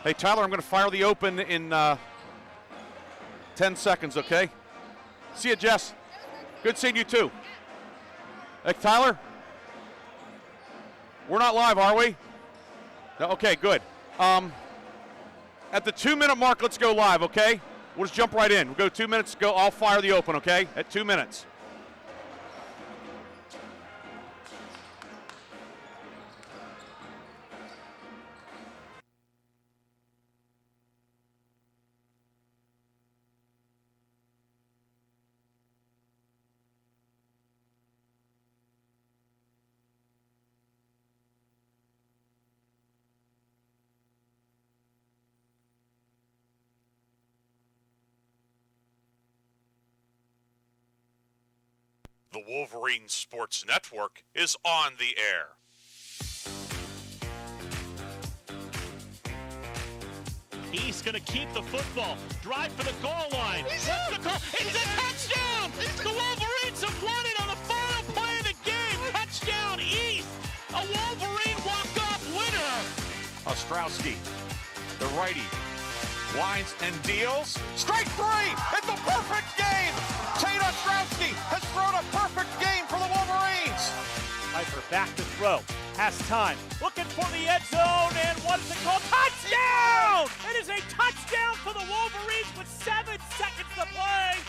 Hey, Tyler, I'm going to fire the open in 10 seconds, okay? See you, Jess. Good seeing you, too. Hey, Tyler? We're not live, are we? No, okay, good. At the 2-minute mark, let's go live, okay? We'll just jump right in. We'll go 2 minutes, go. I'll fire the open, okay? At 2 minutes. The Wolverine Sports Network is on the air. He's going to keep the football. Drive for the goal line. What's the call? It's a touchdown! The Wolverines have won it on the final play of the game. Touchdown East. A Wolverine walk-off winner. Ostrowski, the righty, winds and deals. Strike three! It's a perfect game! Tate Ostrowski has thrown a perfect game for the Wolverines. Piper back to throw. Has time. Looking for the end zone, and what is it called? Touchdown! It is a touchdown for the Wolverines with 7 seconds to play.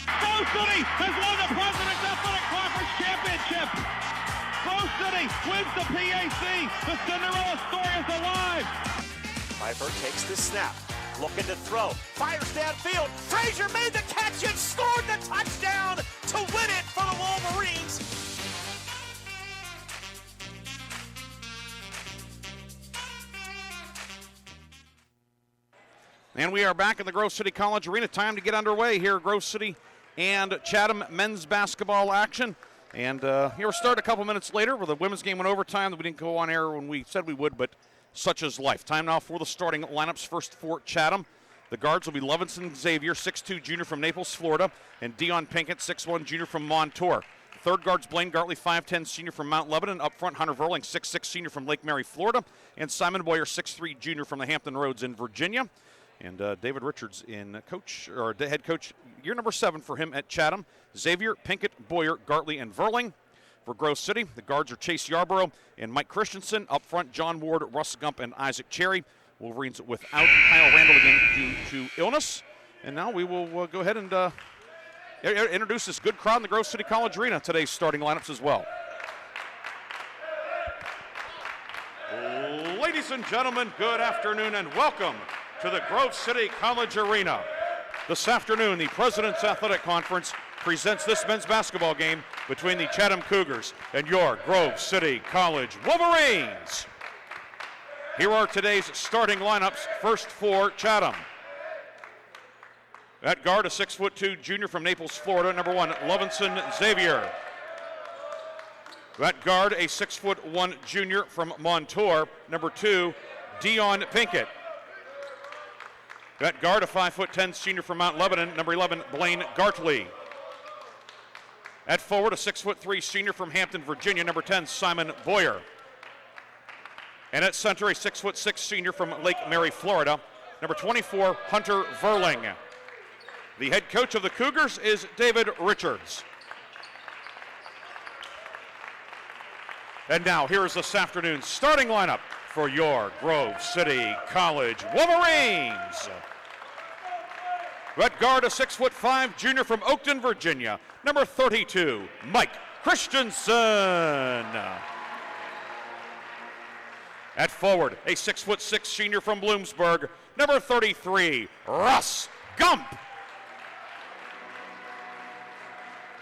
Rose City has won the President's Athletic Conference Championship. Rose City wins the PAC. The Cinderella story is alive. Piper takes the snap. Looking to throw. Fires downfield. Frazier made the catch and scored the touchdown to win it for the Wolverines. And we are back in the Grove City College Arena. Time to get underway here. Grove City and Chatham men's basketball action. And here we're starting a couple minutes later where the women's game went overtime. That we didn't go on air when we said we would, but such is life. Time now for the starting lineups. First for Chatham. The guards will be Levinson Xavier, 6'2", junior from Naples, Florida, and Dion Pinkett, 6'1", junior from Montour. Third guards Blaine Gartley, 5'10", senior from Mount Lebanon. Up front, Hunter Verling, 6'6", senior from Lake Mary, Florida, and Simon Boyer, 6'3", junior from the Hampton Roads in Virginia. And David Richards in head coach, year number 7 for him at Chatham. Xavier, Pinkett, Boyer, Gartley, and Verling. For Grove City, the guards are Chase Yarborough and Mike Christensen. Up front, John Ward, Russ Gump, and Isaac Cherry. Wolverines without Kyle Randall again due to illness. And now we will go ahead and introduce this good crowd in the Grove City College Arena. Today's starting lineups as well. Ladies and gentlemen, good afternoon and welcome to the Grove City College Arena. This afternoon, the President's Athletic Conference presents this men's basketball game between the Chatham Cougars and your Grove City College Wolverines. Here are today's starting lineups. First for Chatham. At guard, a 6'2" junior from Naples, Florida, number 1, Levinson Xavier. At guard, a 6'1" junior from Montour, number 2, Dion Pinkett. At guard, a 5'10" senior from Mount Lebanon, number 11, Blaine Gartley. At forward, a 6'3" senior from Hampton, Virginia, number 10, Simon Boyer. And at center, a 6'6" senior from Lake Mary, Florida, number 24, Hunter Verling. The head coach of the Cougars is David Richards. And now, here is this afternoon's starting lineup for your Grove City College Wolverines. At guard, a 6'5" junior from Oakton, Virginia, number 32, Mike Christensen. At forward, a 6'6" senior from Bloomsburg, number 33, Russ Gump.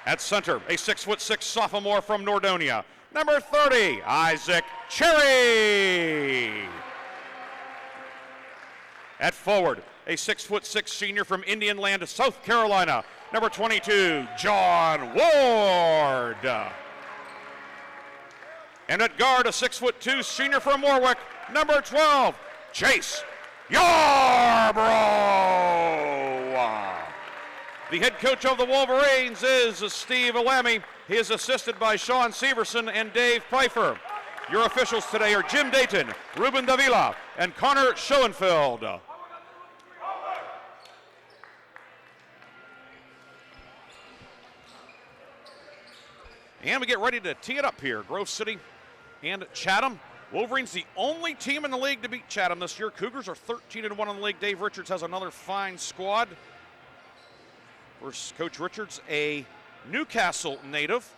At center, a 6'6" sophomore from Nordonia, number 30, Isaac Cherry. At forward, a 6'6" senior from Indian Land, South Carolina, number 22, John Ward. And at guard, a 6'2" senior from Warwick, number 12, Chase Yarbrough. The head coach of the Wolverines is Steve Alamy. He is assisted by Sean Severson and Dave Pfeiffer. Your officials today are Jim Dayton, Ruben Davila, and Connor Schoenfeld. And we get ready to tee it up here. Grove City and Chatham. Wolverines the only team in the league to beat Chatham this year. Cougars are 13-1 in the league. Dave Richards has another fine squad. Of course, Coach Richards, a Newcastle native.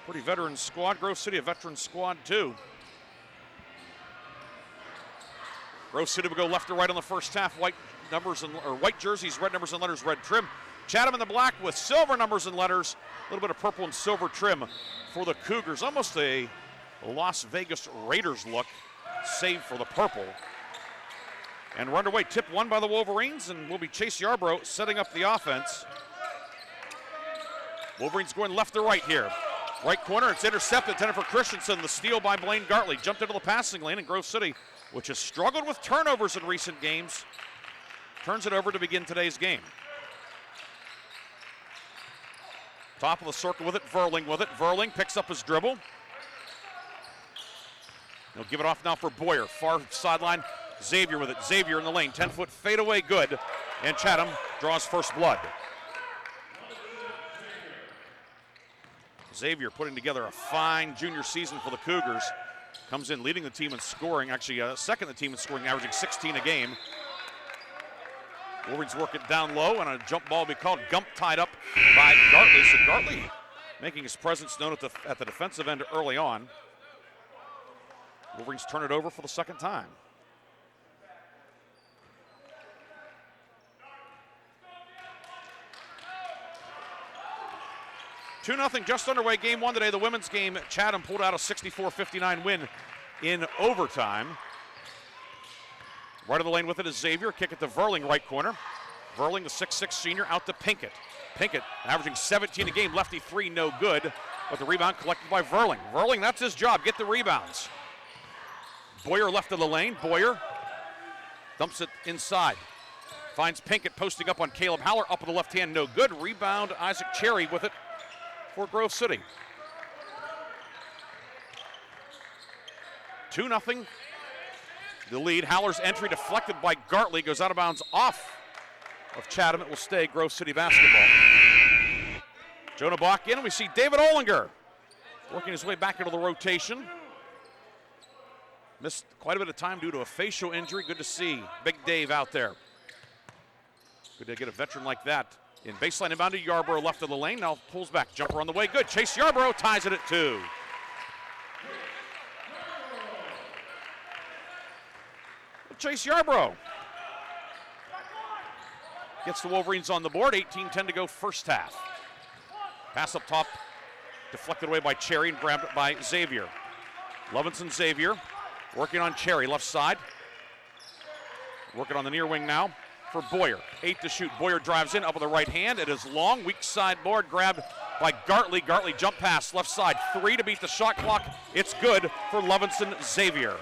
Pretty veteran squad. Grove City, a veteran squad too. Grove City will go left to right on the first half. White jerseys, red numbers and letters, red trim. Chatham in the black with silver numbers and letters. A little bit of purple and silver trim for the Cougars. Almost a Las Vegas Raiders look, save for the purple. And we're underway. Tip won by the Wolverines, and will be Chase Yarbrough setting up the offense. Wolverines going left to right here. Right corner, it's intercepted, intended for Christensen. The steal by Blaine Gartley. Jumped into the passing lane, and Grove City, which has struggled with turnovers in recent games, turns it over to begin today's game. Top of the circle with it, Verling with it. Verling picks up his dribble. He'll give it off now for Boyer. Far sideline, Xavier with it. Xavier in the lane, 10-foot fadeaway, good. And Chatham draws first blood. Xavier putting together a fine junior season for the Cougars. Comes in leading the team in scoring, actually second the team in scoring, averaging 16 a game. Wolverines work it down low, and a jump ball will be called. Gump tied up by Gartley. So Gartley making his presence known at the defensive end early on. Wolverines turn it over for the second time. 2-0 just underway, game one today. The women's game, Chatham pulled out a 64-59 win in overtime. Right of the lane with it is Xavier. Kick it to Verling, right corner. Verling, the 6'6 senior, out to Pinkett. Pinkett averaging 17 a game, lefty three, no good. But the rebound collected by Verling. Verling, that's his job, get the rebounds. Boyer left of the lane. Boyer dumps it inside. Finds Pinkett posting up on Caleb Howler, up with the left hand, no good. Rebound, Isaac Cherry with it for Grove City. 2-0. The lead. Howler's entry deflected by Gartley, goes out of bounds off of Chatham. It will stay Grove City basketball. Jonah Bach in, and we see David Olinger working his way back into the rotation. Missed quite a bit of time due to a facial injury. Good to see Big Dave out there. Good to get a veteran like that. In baseline inbound to Yarbrough, left of the lane. Now pulls back. Jumper on the way. Good. Chase Yarbrough ties it at 2. Chase Yarbrough gets the Wolverines on the board. 18-10 to go first half. Pass up top. Deflected away by Cherry and grabbed by Xavier. Levinson Xavier working on Cherry, left side. Working on the near wing now for Boyer. 8 to shoot. Boyer drives in, up with the right hand. It is long, weak side board, grabbed by Gartley. Gartley jump pass, left side. 3 to beat the shot clock. It's good for Levinson Xavier.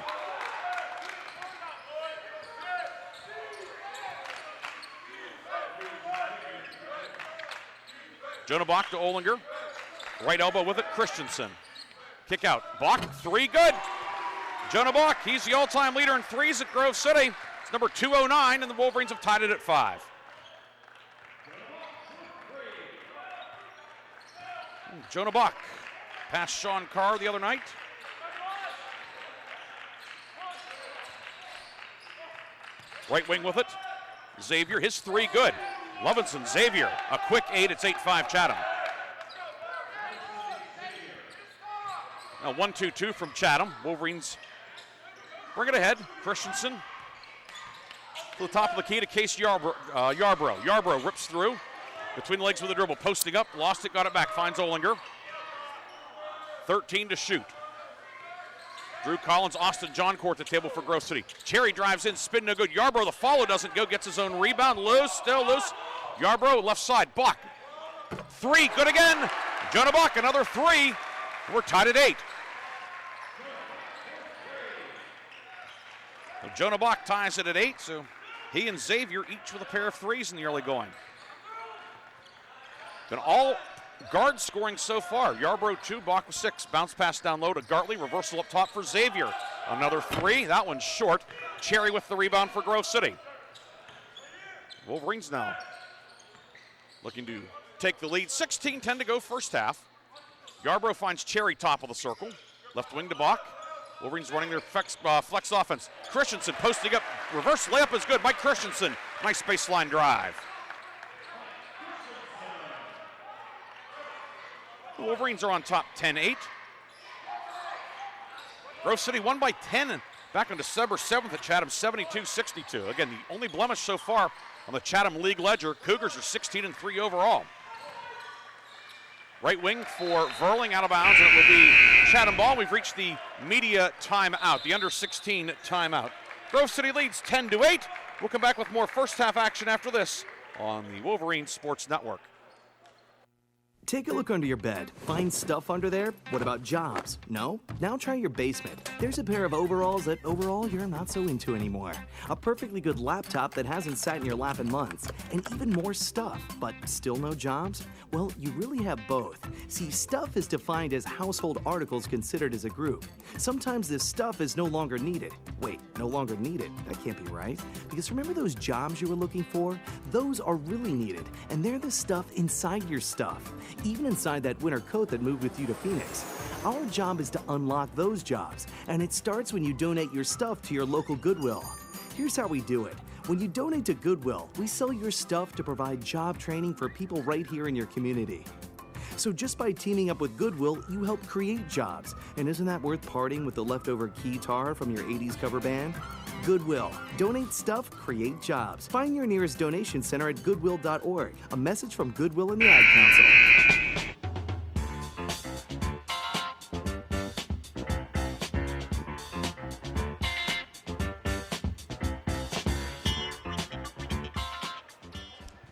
Jonah Bach to Olinger. Right elbow with it, Christensen. Kick out. Bach, 3, good. Jonah Bach, he's the all-time leader in threes at Grove City. It's number 209, and the Wolverines have tied it at 5. Jonah Bach passed Sean Carr the other night. Right wing with it. Xavier, his 3, good. Levinson, Xavier, a quick 8. It's 8-5 Chatham. Now 1-2-2 from Chatham. Wolverines bring it ahead. Christensen to the top of the key to Case Yarbrough. Yarbrough rips through. Between the legs with the dribble. Posting up, lost it, got it back. Finds Olinger. 13 to shoot. Drew Collins, Austin Johncourt at the table for Grove City. Cherry drives in, spin no good. Yarbrough, the follow doesn't go, gets his own rebound. Loose, still loose. Yarbrough, left side. Bach. 3, good again. Jonah Bach, another 3. We're tied at 8. So Jonah Bach ties it at 8, so he and Xavier each with a pair of 3s in the early going. Been all guards scoring so far. Yarborough 2, Bach with 6. Bounce pass down low to Gartley. Reversal up top for Xavier. Another 3. That one's short. Cherry with the rebound for Grove City. Wolverines now looking to take the lead. 16-10 to go first half. Yarborough finds Cherry top of the circle. Left wing to Bach. Wolverines running their flex offense. Christensen posting up. Reverse layup is good. Mike Christensen. Nice baseline drive. The Wolverines are on top 10-8. Grove City won by 10 back on December 7th at Chatham, 72-62. Again, the only blemish so far on the Chatham League ledger. Cougars are 16-3 overall. Right wing for Verling, out of bounds, and it will be Chatham ball. We've reached the media timeout, the under-16 timeout. Grove City leads 10-8. We'll come back with more first half action after this on the Wolverine Sports Network. Take a look under your bed. Find stuff under there? What about jobs? No? Now try your basement. There's a pair of overalls that overall you're not so into anymore. A perfectly good laptop that hasn't sat in your lap in months. And even more stuff, but still no jobs? Well, you really have both. See, stuff is defined as household articles considered as a group. Sometimes this stuff is no longer needed. Wait, no longer needed? That can't be right. Because remember those jobs you were looking for? Those are really needed, and they're the stuff inside your stuff. Even inside that winter coat that moved with you to Phoenix. Our job is to unlock those jobs, and it starts when you donate your stuff to your local Goodwill. Here's how we do it. When you donate to Goodwill, we sell your stuff to provide job training for people right here in your community. So just by teaming up with Goodwill, you help create jobs. And isn't that worth parting with the leftover keytar from your 80s cover band? Goodwill. Donate stuff, create jobs. Find your nearest donation center at goodwill.org. A message from Goodwill and the Ad Council.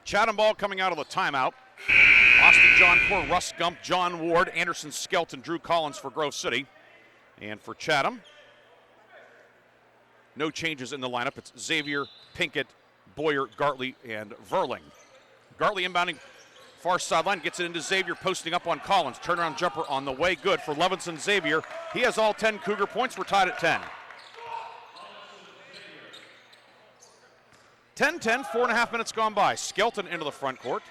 Chatham ball coming out of the timeout. Austin John Core, Russ Gump, John Ward, Anderson Skelton, Drew Collins for Grove City. And for Chatham, no changes in the lineup. It's Xavier, Pinkett, Boyer, Gartley, and Verling. Gartley inbounding far sideline, gets it into Xavier, posting up on Collins. Turnaround jumper on the way, good for Levinson Xavier. He has all 10 Cougar points. We're tied at 10. 10-10, 4.5 minutes gone by. Skelton into the front court.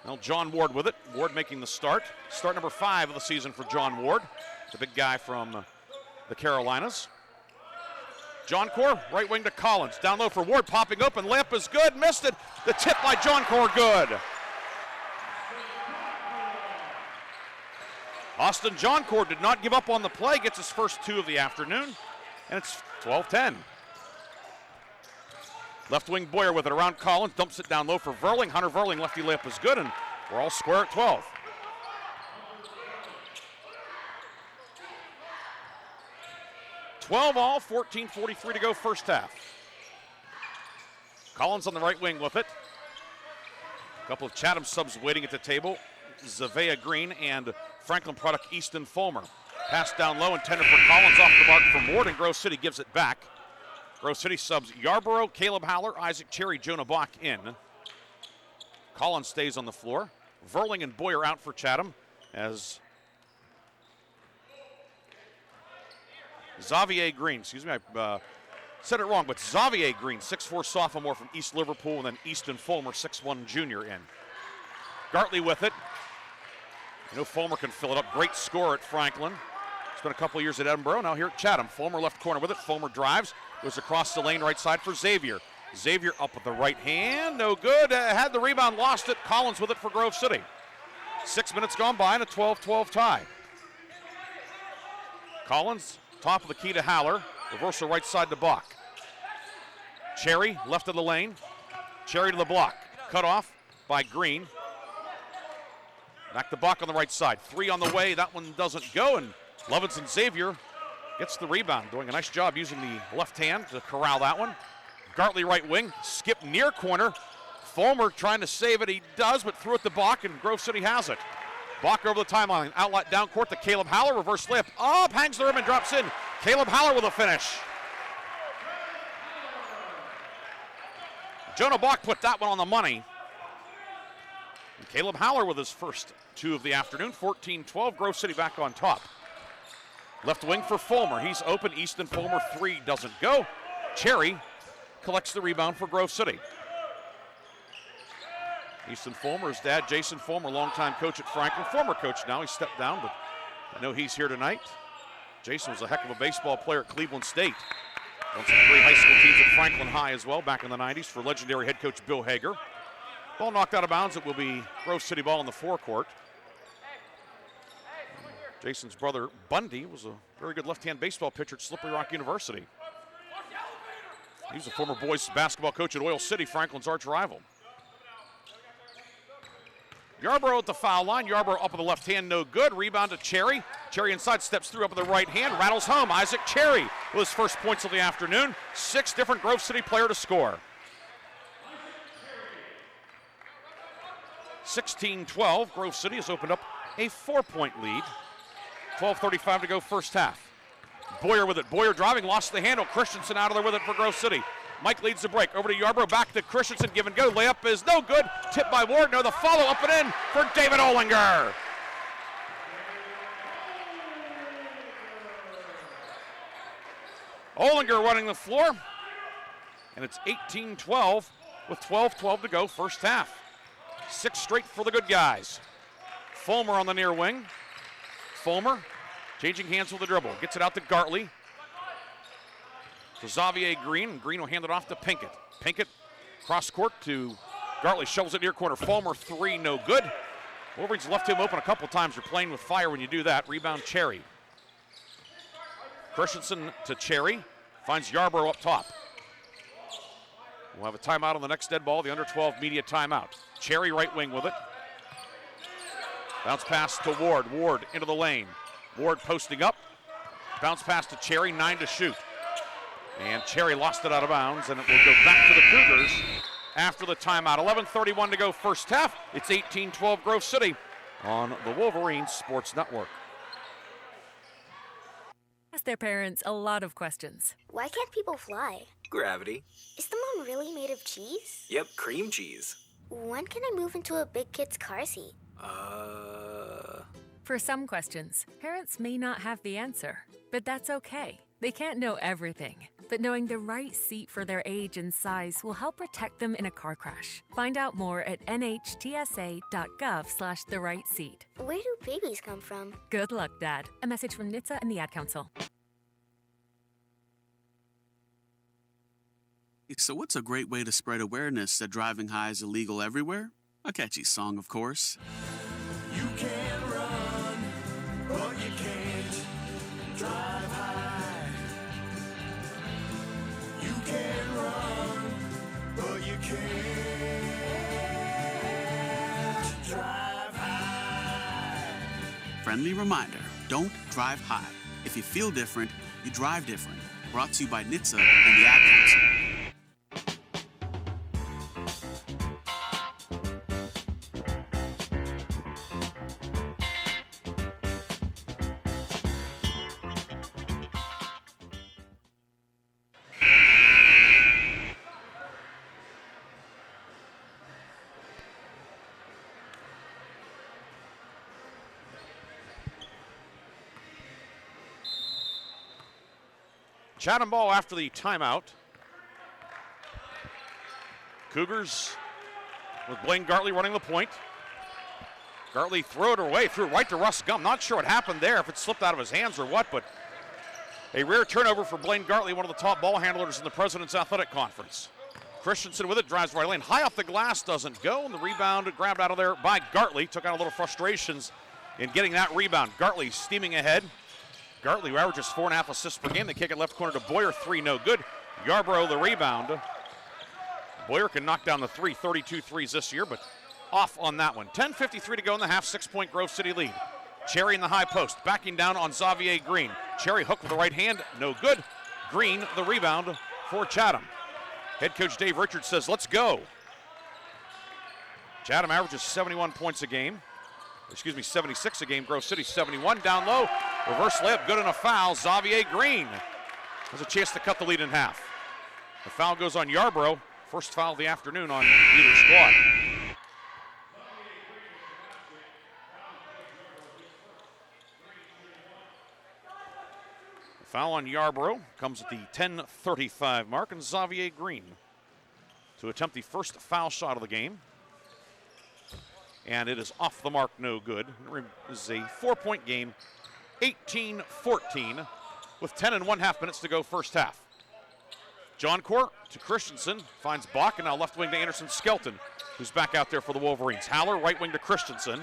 Well, John Ward with it. Ward making the start. Start number 5 of the season for John Ward. The big guy from the Carolinas. John Core, right wing to Collins. Down low for Ward, popping open. Layup is good, missed it. The tip by John Core, good. Austin John Core did not give up on the play. Gets his first 2 of the afternoon. And it's 12-10. Left wing Boyer with it around Collins, dumps it down low for Verling. Hunter Verling, lefty layup is good, and we're all square at 12. All, 14:43 to go first half. Collins on the right wing with it. A couple of Chatham subs waiting at the table. Zavea Green and Franklin product Easton Fulmer. Pass down low, intended for Collins, off the mark from Ward, and Grove City gives it back. Grove City subs Yarborough, Caleb Howler, Isaac Cherry, Jonah Bach in. Collins stays on the floor. Verling and Boyer out for Chatham as Xavier Green, excuse me, I said it wrong, but Xavier Green, 6'4" sophomore from East Liverpool, and then Easton Fulmer, 6'1" junior in. Gartley with it. You know Fulmer can fill it up. Great score at Franklin. Spent a couple of years at Edinburgh, now here at Chatham. Fulmer left corner with it. Fulmer drives, goes across the lane right side for Xavier. Xavier up with the right hand, no good. Had the rebound, lost it. Collins with it for Grove City. 6 minutes gone by and a 12-12 tie. Collins, top of the key to Howler. Reversal right side to Bach. Cherry, left of the lane. Cherry to the block. Cut off by Green. Back to Bach on the right side. 3 on the way, that one doesn't go, and Levinson Xavier gets the rebound, doing a nice job using the left hand to corral that one. Gartley right wing, skip near corner. Fulmer trying to save it, he does, but threw it to Bach, and Grove City has it. Bach over the timeline, outlet down court to Caleb Howler, reverse layup, up, hangs the rim and drops in. Caleb Howler with a finish. Jonah Bach put that one on the money. And Caleb Haller with his first 2 of the afternoon. 14-12, Grove City back on top. Left wing for Fulmer. He's open. Easton Fulmer 3 doesn't go. Cherry collects the rebound for Grove City. Easton Fulmer's dad, Jason Fulmer, longtime coach at Franklin. Former coach now. He stepped down, but I know he's here tonight. Jason was a heck of a baseball player at Cleveland State. Won some 3 high school teams at Franklin High as well back in the 90s for legendary head coach Bill Hager. Ball knocked out of bounds. It will be Grove City ball in the forecourt. Jason's brother Bundy was a very good left-hand baseball pitcher at Slippery Rock University. He was a former boys basketball coach at Oil City, Franklin's arch rival. Yarborough at the foul line. Yarborough up with the left hand, no good. Rebound to Cherry. Cherry inside, steps through up with the right hand, rattles home. Isaac Cherry with his first points of the afternoon. 6 different Grove City player to score. 16-12, Grove City has opened up a 4-point lead. 12:35 to go first half. Boyer with it. Boyer driving, lost the handle. Christensen out of there with it for Grove City. Mike leads the break. Over to Yarborough, back to Christensen. Give and go. Layup is no good. Tipped by Ward. No, the follow up and in for David Olinger. Olinger running the floor. And it's 18-12 with 12:12 to go first half. 6 straight for the good guys. Fulmer on the near wing. Fulmer changing hands with the dribble. Gets it out to Gartley. To Xavier Green, and Green will hand it off to Pinkett. Pinkett cross court to Gartley, shovels it near corner. Fulmer 3, no good. Wolverines left him open a couple times. You're playing with fire when you do that. Rebound Cherry. Christensen to Cherry, finds Yarborough up top. We'll have a timeout on the next dead ball, the under 12 media timeout. Cherry right wing with it. Bounce pass to Ward. Ward into the lane. Ward posting up. Bounce pass to Cherry, 9 to shoot. And Cherry lost it out of bounds, and it will go back to the Cougars after the timeout. 11:31 to go first half. It's 18-12 Grove City on the Wolverines Sports Network. Ask their parents a lot of questions. Why can't people fly? Gravity. Is the moon really made of cheese? Yep, cream cheese. When can I move into a big kid's car seat? For some questions, parents may not have the answer, but that's okay. They can't know everything, but knowing the right seat for their age and size will help protect them in a car crash. Find out more at nhtsa.gov/the-right-seat. Where do babies come from? Good luck, Dad. A message from NHTSA and the Ad Council. So what's a great way to spread awareness that driving high is illegal everywhere? A catchy song, of course. You can run, but you can't drive high. You can run, but you can't drive high. Friendly reminder, don't drive high. If you feel different, you drive different. Brought to you by NHTSA and the Ad Council. Chatham ball after the timeout. Cougars with Blaine Gartley running the point. Gartley threw it away, threw it right to Russ Gum. Not sure what happened there, if it slipped out of his hands or what, but a rare turnover for Blaine Gartley, one of the top ball handlers in the President's Athletic Conference. Christensen with it, drives right lane. High off the glass, doesn't go, and the rebound grabbed out of there by Gartley. Took out a little frustrations in getting that rebound. Gartley steaming ahead. Gartley averages 4.5 assists per game. They kick it left corner to Boyer, 3 no good. Yarborough the rebound. Boyer can knock down the 32 threes this year, but off on that one. 10:53 to go in the half, 6-point Grove City lead. Cherry in the high post, backing down on Xavier Green. Cherry hooked with the right hand, no good. Green the rebound for Chatham. Head coach Dave Richards says, let's go. Chatham averages 71 points a game. 76 a game. Grove City 71. Down low. Reverse layup, good and a foul. Xavier Green has a chance to cut the lead in half. The foul goes on Yarborough. First foul of the afternoon on either squad. Foul on Yarborough comes at the 10:35 mark, and Xavier Green to attempt the first foul shot of the game. And it is off the mark, no good. This is a 4-point game, 18-14, with 10 and 1/2 minutes to go first half. Johncourt to Christensen, finds Bach, and now left wing to Anderson Skelton, who's back out there for the Wolverines. Haller, right wing to Christensen.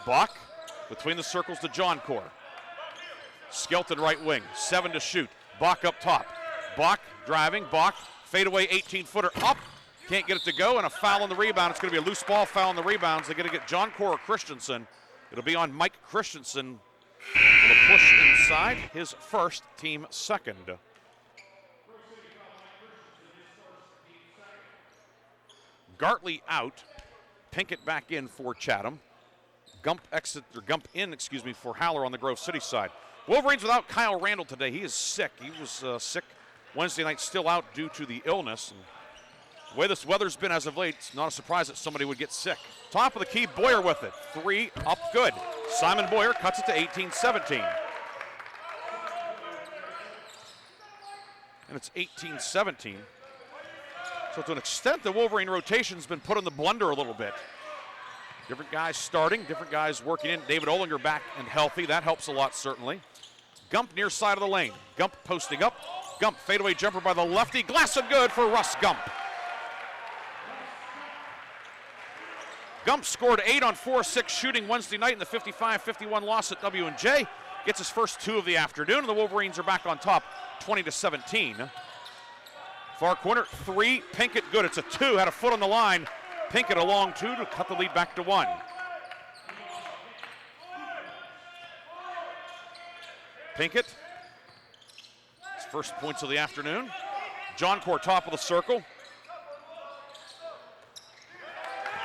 Bach between the circles to Johncourt. Skelton right wing, 7 to shoot. Bach up top. Bach driving, Bach, fadeaway 18-footer up. Can't get it to go, and a foul on the rebound. It's going to be a loose ball foul on the rebounds. They're going to get Johncourt or Christensen. It'll be on Mike Christensen with a push inside, his first, team second. Gartley out. Pinkett back in for Chatham. Gump in for Haller on the Grove City side. Wolverines without Kyle Randall today. He is sick. He was sick Wednesday night, still out due to the illness. And the way this weather's been as of late, it's not a surprise that somebody would get sick. Top of the key, Boyer with it. 3 up good. Simon Boyer cuts it to 18-17. And it's 18-17. So to an extent, the Wolverine rotation's been put in the blender a little bit. Different guys starting, different guys working in. David Olinger back and healthy. That helps a lot, certainly. Gump near side of the lane. Gump posting up. Gump fadeaway jumper by the lefty. Glass and good for Russ Gump. Gump scored 8 on 4-6 shooting Wednesday night in the 55-51 loss at W&J. Gets his first 2 of the afternoon, and the Wolverines are back on top, 20-17. Far corner, 3, Pinkett good. It's a 2, had a foot on the line. Pinkett a long 2 to cut the lead back to 1. Pinkett, his first points of the afternoon. Johncourt top of the circle.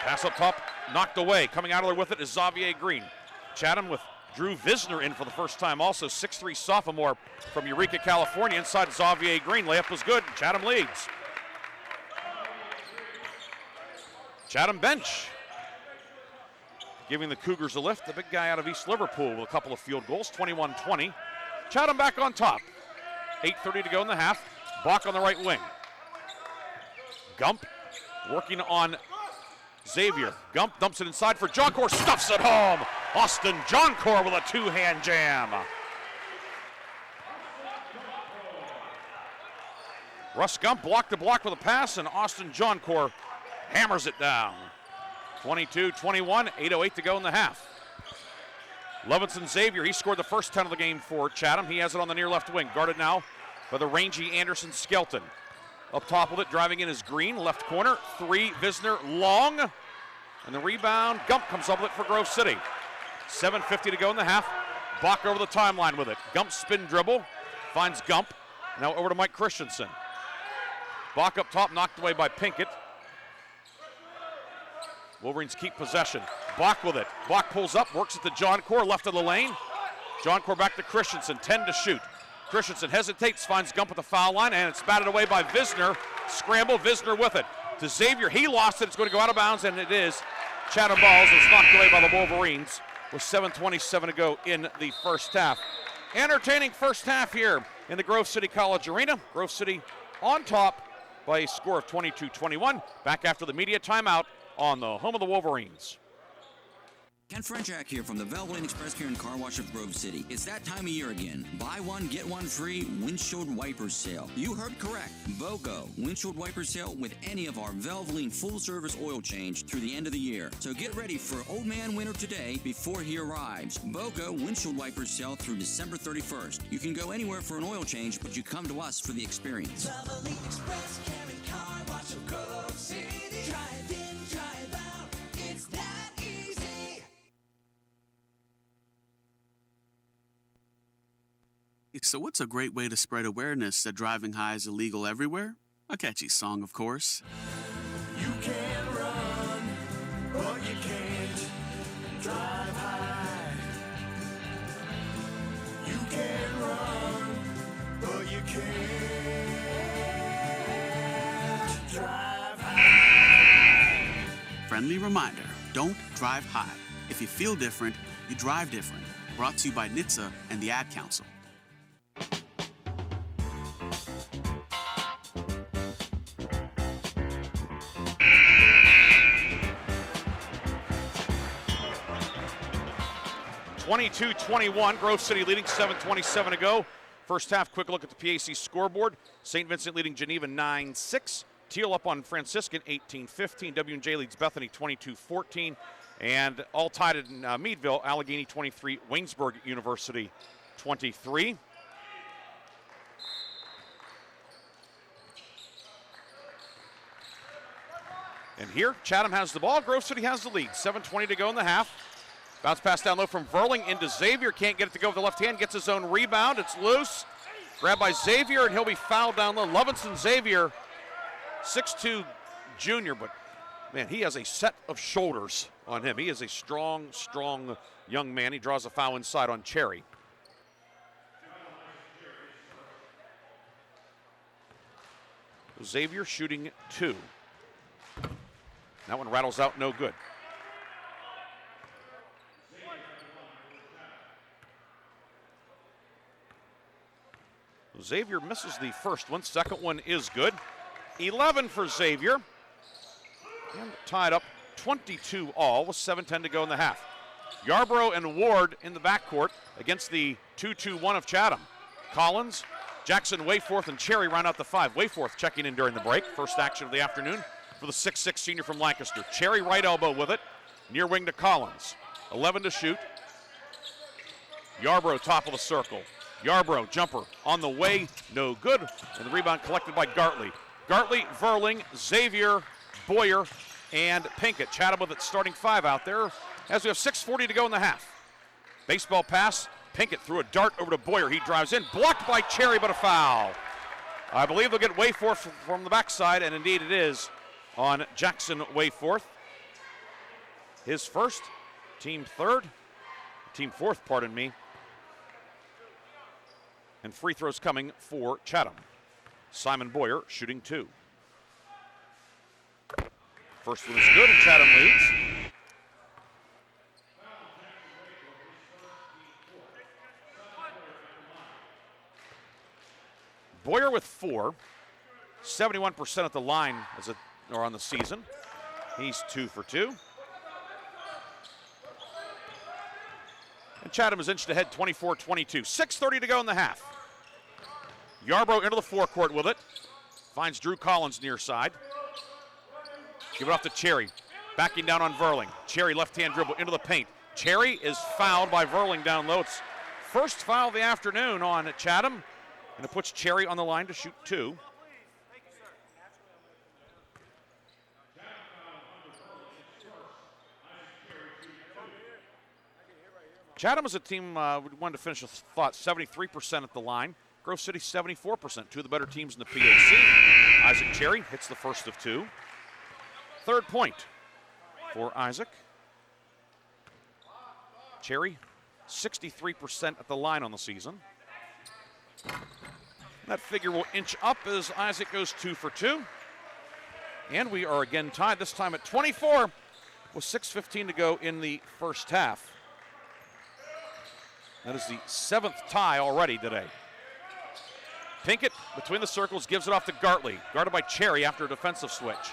Pass up top, knocked away. Coming out of there with it is Xavier Green. Chatham with Drew Visner in for the first time. Also 6'3 sophomore from Eureka, California. Inside Xavier Green. Layup was good. Chatham leads. Chatham bench. Giving the Cougars a lift. The big guy out of East Liverpool with a couple of field goals. 21-20. Chatham back on top. 8:30 to go in the half. Bach on the right wing. Gump working on Xavier. Gump dumps it inside for Johncourt. Stuffs it home. Austin Johncourt with a 2-hand jam. Russ Gump block to block with a pass, and Austin Johncourt hammers it down. 22-21, 8:08 to go in the half. Levinson Xavier, he scored the first 10 of the game for Chatham. He has it on the near left wing. Guarded now by the rangy Anderson Skelton. Up top with it, driving in is Green, left corner. 3, Visner, long. And the rebound, Gump comes up with it for Grove City. 7:50 to go in the half. Bach over the timeline with it. Gump spin dribble, finds Gump. Now over to Mike Christensen. Bach up top, knocked away by Pinkett. Wolverines keep possession. Bach with it. Bach pulls up, works it to Johncourt, left of the lane. Johncourt back to Christensen, 10 to shoot. Christensen hesitates, finds Gump at the foul line, and it's batted away by Visner. Scramble, Visner with it. To Xavier, he lost it. It's going to go out of bounds, and it is Chatham balls. It's knocked away by the Wolverines with 7:27 to go in the first half. Entertaining first half here in the Grove City College Arena. Grove City on top by a score of 22-21. Back after the media timeout on the home of the Wolverines. Ken Frenchak here from the Valvoline Express Care and Car Wash of Grove City. It's that time of year again. Buy one, get one free windshield wipers sale. You heard correct. BOGO windshield wiper sale with any of our Valvoline full-service oil change through the end of the year. So get ready for Old Man Winter today before he arrives. BOGO windshield wipers sale through December 31st. You can go anywhere for an oil change, but you come to us for the experience. Valvoline Express Care and Car Wash of Grove City. Drive in, drive out. It's that easy. So what's a great way to spread awareness that driving high is illegal everywhere? A catchy song, of course. You can run, but you can't drive high. You can run, but you can't drive high. Friendly reminder, don't drive high. If you feel different, you drive different. Brought to you by NHTSA and the Ad Council. (22-21), Grove City leading, 7:27 to go. First half, quick look at the PAC scoreboard. St. Vincent leading Geneva 9-6. Teal up on Franciscan 18-15. W&J leads Bethany 22-14. And all tied in Meadville, Allegheny 23, Waynesburg University 23. And here, Chatham has the ball. Grove City has the lead. 7:20 to go in the half. Bounce pass down low from Verling into Xavier. Can't get it to go with the left hand. Gets his own rebound. It's loose. Grabbed by Xavier, and he'll be fouled down low. Levinson Xavier, 6'2 junior, but man, he has a set of shoulders on him. He is a strong, strong young man. He draws a foul inside on Cherry. Xavier shooting 2. That one rattles out, no good. Xavier misses the first one. Second one is good. 11 for Xavier. And tied up 22 all with 7:10 to go in the half. Yarborough and Ward in the backcourt against the 2-2-1 of Chatham. Collins, Jackson, Wayforth, and Cherry round out the 5. Wayforth checking in during the break. First action of the afternoon for the 6'6 senior from Lancaster. Cherry right elbow with it. Near wing to Collins. 11 to shoot. Yarborough top of the circle. Yarborough jumper on the way, no good. And the rebound collected by Gartley. Gartley, Verling, Xavier, Boyer, and Pinkett. Chatham with its starting 5 out there as we have 6:40 to go in the half. Baseball pass. Pinkett threw a dart over to Boyer. He drives in, blocked by Cherry, but a foul. I believe they'll get Wayforth from the backside, and indeed it is on Jackson Wayforth. His first, team fourth, pardon me. And free throws coming for Chatham. Simon Boyer shooting 2. First one is good, and Chatham leads. Boyer with 4. 71% at the line on the season. He's 2 for 2. And Chatham is inched ahead 24-22. 6:30 to go in the half. Yarborough into the forecourt with it. Finds Drew Collins near side. Give it off to Cherry. Backing down on Verling. Cherry left-hand dribble into the paint. Cherry is fouled by Verling down low. It's first foul of the afternoon on Chatham. And it puts Cherry on the line to shoot 2. Chatham is a team we wanted to finish with thought 73% at the line. Grove City 74%. Two of the better teams in the PAC. Isaac Cherry hits the first of 2. Third point for Isaac. Cherry 63% at the line on the season. That figure will inch up as Isaac goes 2 for 2. And we are again tied, this time at 24 with 6:15 to go in the first half. That is the 7th tie already today. Pinkett between the circles gives it off to Gartley. Guarded by Cherry after a defensive switch.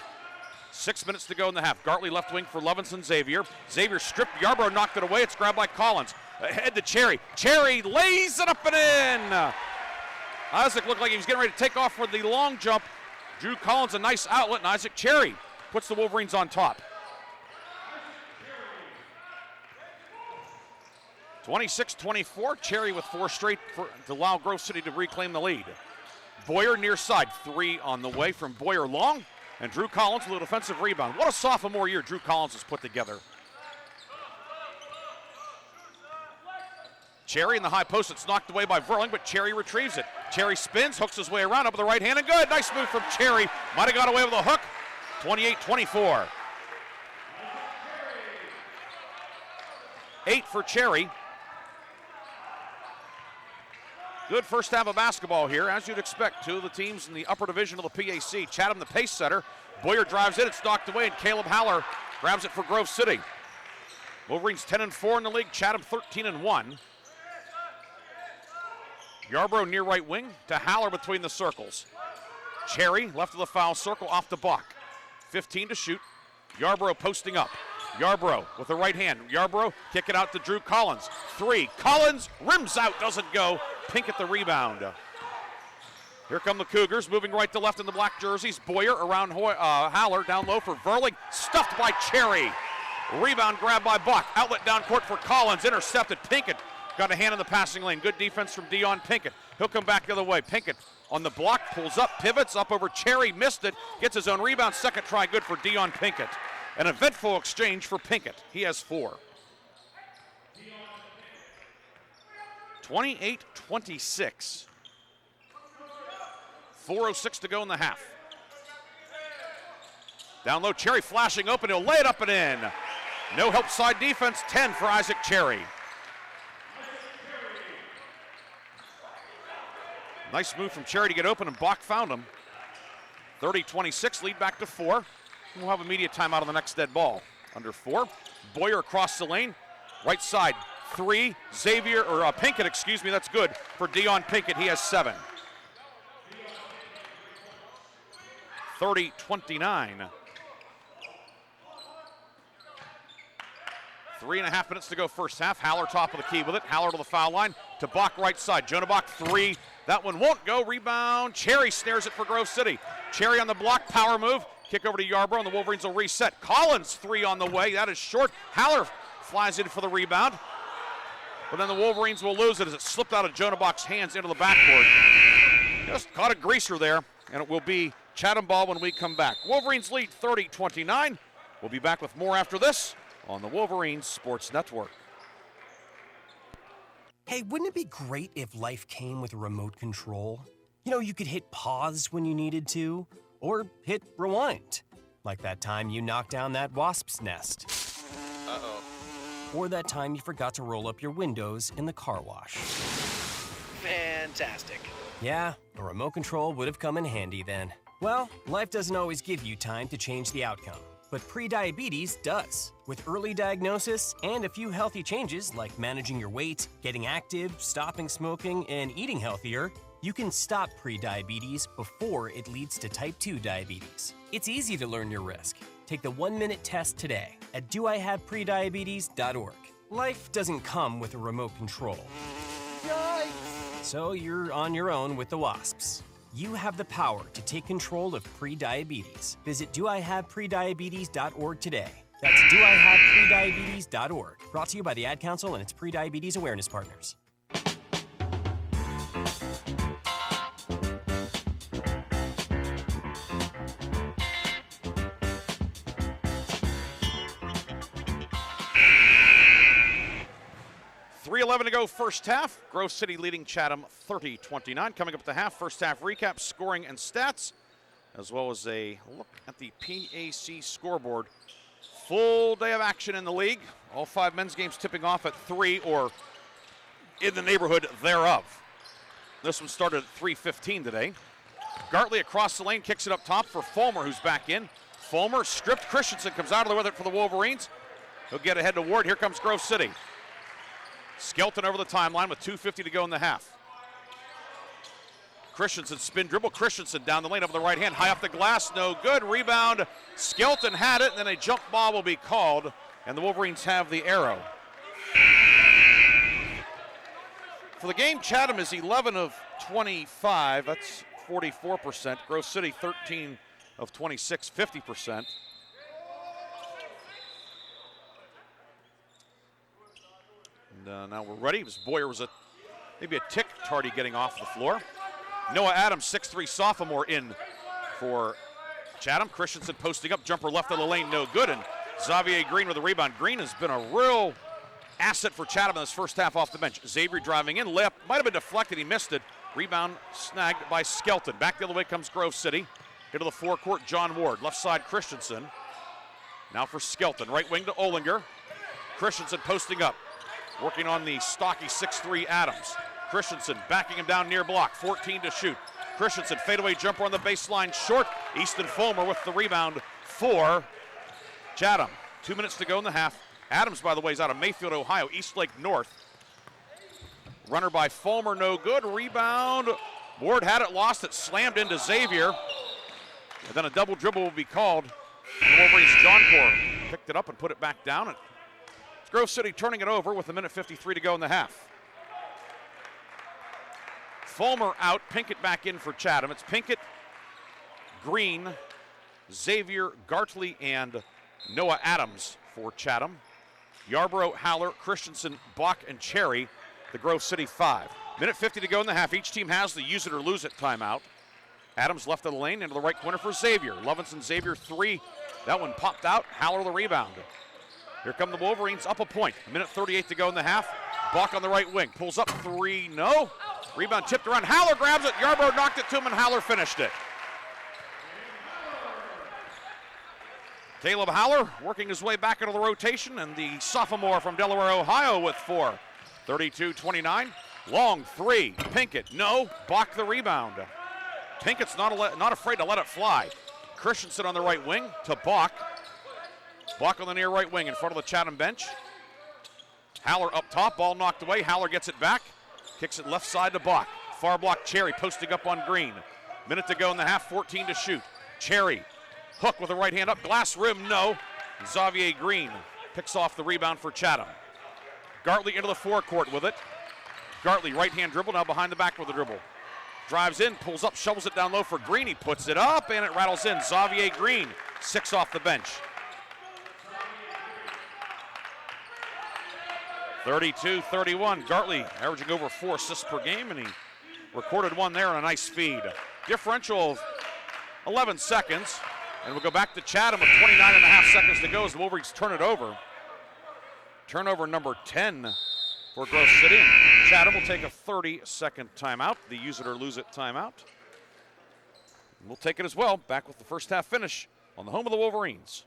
6 minutes to go in the half. Gartley left wing for Levinson Xavier. Xavier stripped. Yarborough knocked it away. It's grabbed by Collins. Ahead to Cherry. Cherry lays it up and in. Isaac looked like he was getting ready to take off for the long jump. Drew Collins a nice outlet, and Isaac Cherry puts the Wolverines on top. 26-24, Cherry with 4 straight to allow Grove City to reclaim the lead. Boyer near side, 3 on the way from Boyer long, and Drew Collins with a defensive rebound. What a sophomore year Drew Collins has put together. Cherry in the high post, it's knocked away by Verling, but Cherry retrieves it. Cherry spins, hooks his way around up with the right hand, and good. Nice move from Cherry. Might have got away with a hook. 28-24. 8 for Cherry. Good first half of basketball here, as you'd expect. Two of the teams in the upper division of the PAC. Chatham, the pace setter. Boyer drives it, it's knocked away, and Caleb Haller grabs it for Grove City. Wolverines 10-4 in the league, Chatham 13-1. Yarbrough near right wing to Haller between the circles. Cherry left of the foul circle off to Buck. 15 to shoot. Yarbrough posting up. Yarbrough with the right hand. Yarbrough kick it out to Drew Collins. 3. Collins rims out, doesn't go. Pinkett the rebound. Here come the Cougars, moving right to left in the black jerseys. Boyer around Haller, down low for Verling. Stuffed by Cherry. Rebound grab by Buck. Outlet down court for Collins. Intercepted. Pinkett got a hand in the passing lane. Good defense from Dion Pinkett. He'll come back the other way. Pinkett on the block, pulls up, pivots up over Cherry, missed it, gets his own rebound. Second try good for Dion Pinkett. An eventful exchange for Pinkett. He has 4. 28-26. 4:06 to go in the half. Down low, Cherry flashing open. He'll lay it up and in. No help side defense. 10 for Isaac Cherry. Nice move from Cherry to get open, and Bach found him. 30-26, lead back to 4. We'll have a media timeout on the next dead ball. Under 4. Boyer across the lane. Right side, 3. Pinkett, excuse me, that's good for Dion Pinkett. He has 7. 30-29. 3.5 minutes to go first half. Haller top of the key with it. Haller to the foul line. To Bach right side. Jonah Bach 3. That one won't go. Rebound. Cherry snares it for Grove City. Cherry on the block. Power move. Kick over to Yarbrough, and the Wolverines will reset. Collins 3 on the way. That is short. Haller flies in for the rebound. But then the Wolverines will lose it as it slipped out of Jonah Bach's hands into the backboard. Just caught a greaser there, and it will be Chatham ball when we come back. Wolverines lead 30-29. We'll be back with more after this on the Wolverines Sports Network. Hey, wouldn't it be great if life came with a remote control? You know, you could hit pause when you needed to, or hit rewind. Like that time you knocked down that wasp's nest. Uh-oh. Or that time you forgot to roll up your windows in the car wash. Fantastic. Yeah, a remote control would have come in handy then. Well, life doesn't always give you time to change the outcome, but prediabetes does. With early diagnosis and a few healthy changes like managing your weight, getting active, stopping smoking, and eating healthier, you can stop prediabetes before it leads to type 2 diabetes. It's easy to learn your risk. Take the 1-minute test today at doihaveprediabetes.org. Life doesn't come with a remote control. Yikes! So you're on your own with the wasps. You have the power to take control of prediabetes. Visit doihaveprediabetes.org today. That's doihaveprediabetes.org. Brought to you by the Ad Council and its prediabetes awareness partners. .3:11 to go first half. Grove City leading Chatham 30-29. Coming up at the half, first half recap, scoring and stats, as well as a look at the PAC scoreboard. Full day of action in the league. All 5 men's games tipping off at 3 or in the neighborhood thereof. This one started at 3:15 today. Gartley across the lane, kicks it up top for Fulmer, who's back in. Fulmer stripped. Christensen comes out of the with it for the Wolverines. He'll get ahead to Ward. Here comes Grove City. Skelton over the timeline with 2:50 to go in the half. Christensen spin dribble. Christensen down the lane over the right hand. High off the glass. No good. Rebound. Skelton had it, and then a jump ball will be called, and the Wolverines have the arrow. For the game, Chatham is 11 of 25. That's 44%. Grove City 13 of 26, 50%. And now we're ready. Boyer was maybe a tick tardy getting off the floor. Noah Adams, 6'3" sophomore, in for Chatham. Christensen posting up, jumper left of the lane, no good. And Xavier Green with a rebound. Green has been a real asset for Chatham in this first half off the bench. Xavier driving in, layup might have been deflected, he missed it. Rebound snagged by Skelton. Back the other way comes Grove City. Into the forecourt, John Ward. Left side, Christensen. Now for Skelton, right wing to Olinger. Christensen posting up. Working on the stocky 6'3" Adams. Christensen backing him down near block. 14 to shoot. Christensen fadeaway jumper on the baseline short. Easton Fulmer with the rebound for Chatham. 2 minutes to go in the half. Adams, by the way, is out of Mayfield, Ohio, Eastlake North. Runner by Fulmer, no good. Rebound. Ward had it, lost it, slammed into Xavier. And then a double dribble will be called. The Wolverines' John Core picked it up and put it back down. And it's Grove City turning it over with 1:53 to go in the half. Fulmer out, Pinkett back in for Chatham. It's Pinkett, Green, Xavier, Gartley, and Noah Adams for Chatham. Yarborough, Haller, Christensen, Bach, and Cherry, the Grove City 5. 1:50 to go in the half. Each team has the use it or lose it timeout. Adams left of the lane into the right corner for Xavier. Levinson, Xavier 3. That one popped out. Haller the rebound. Here come the Wolverines up a point. 1:38 to go in the half. Bach on the right wing. Pulls up 3. No. Rebound tipped around. Haller grabs it. Yarborough knocked it to him, and Haller finished it. Caleb Haller working his way back into the rotation, and the sophomore from Delaware, Ohio with 4. 32-29. Long 3. Pinkett, no. Bach the rebound. Pinkett's not afraid to let it fly. Christensen on the right wing to Bach. Bach on the near right wing in front of the Chatham bench. Haller up top, ball knocked away. Haller gets it back. Kicks it left side to Bach. Far block Cherry posting up on Green. Minute to go in the half, 14 to shoot. Cherry, hook with the right hand up, glass rim, no. Xavier Green picks off the rebound for Chatham. Gartley into the forecourt with it. Gartley, right hand dribble, now behind the back with the dribble. Drives in, pulls up, shovels it down low for Green. He puts it up, and it rattles in. Xavier Green, 6 off the bench. 32-31. Gartley averaging over 4 assists per game, and he recorded one there on a nice feed. Differential of 11 seconds, and we'll go back to Chatham with 29.5 seconds to go as the Wolverines turn it over. Turnover number 10 for Grove City. And Chatham will take a 30-second timeout, the use it or lose it timeout. And we'll take it as well, back with the first half finish on the home of the Wolverines.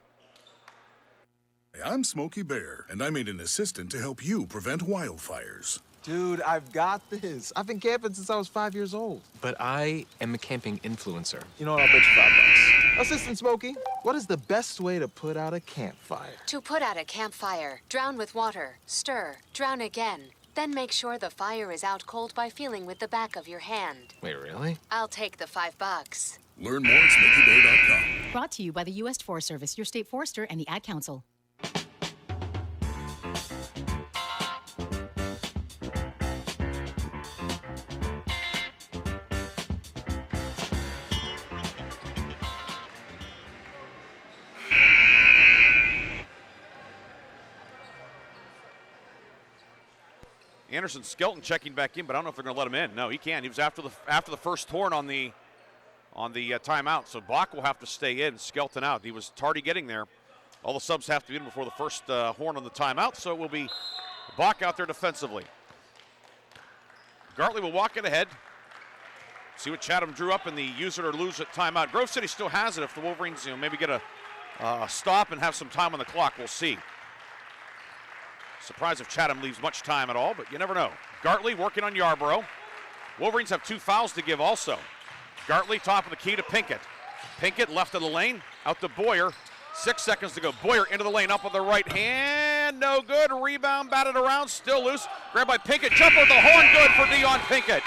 I'm Smokey Bear, and I made an assistant to help you prevent wildfires. Dude, I've got this. I've been camping since I was 5 years old. But I am a camping influencer. You know what? I'll bet you $5. Assistant Smokey, what is the best way to put out a campfire? To put out a campfire, drown with water, stir, drown again. Then make sure the fire is out cold by feeling with the back of your hand. Wait, really? I'll take the $5. Learn more at SmokeyBear.com. Brought to you by the U.S. Forest Service, your state forester, and the Ad Council. Anderson Skelton checking back in, but I don't know if they're going to let him in. No, he can't. He was after the first horn on the timeout, so Bach will have to stay in, Skelton out. He was tardy getting there. All the subs have to be in before the first horn on the timeout, so it will be Bach out there defensively. Gartley will walk it ahead. See what Chatham drew up in the use it or lose it timeout. Grove City still has it if the Wolverines maybe get a stop and have some time on the clock. We'll see. Surprised if Chatham leaves much time at all, but you never know. Gartley working on Yarborough. Wolverines have 2 fouls to give also. Gartley top of the key to Pinkett. Pinkett left of the lane, out to Boyer. 6 seconds to go. Boyer into the lane, up on the right hand. No good. Rebound batted around, still loose. Grabbed by Pinkett. Jumper at the horn, good for Dion Pinkett.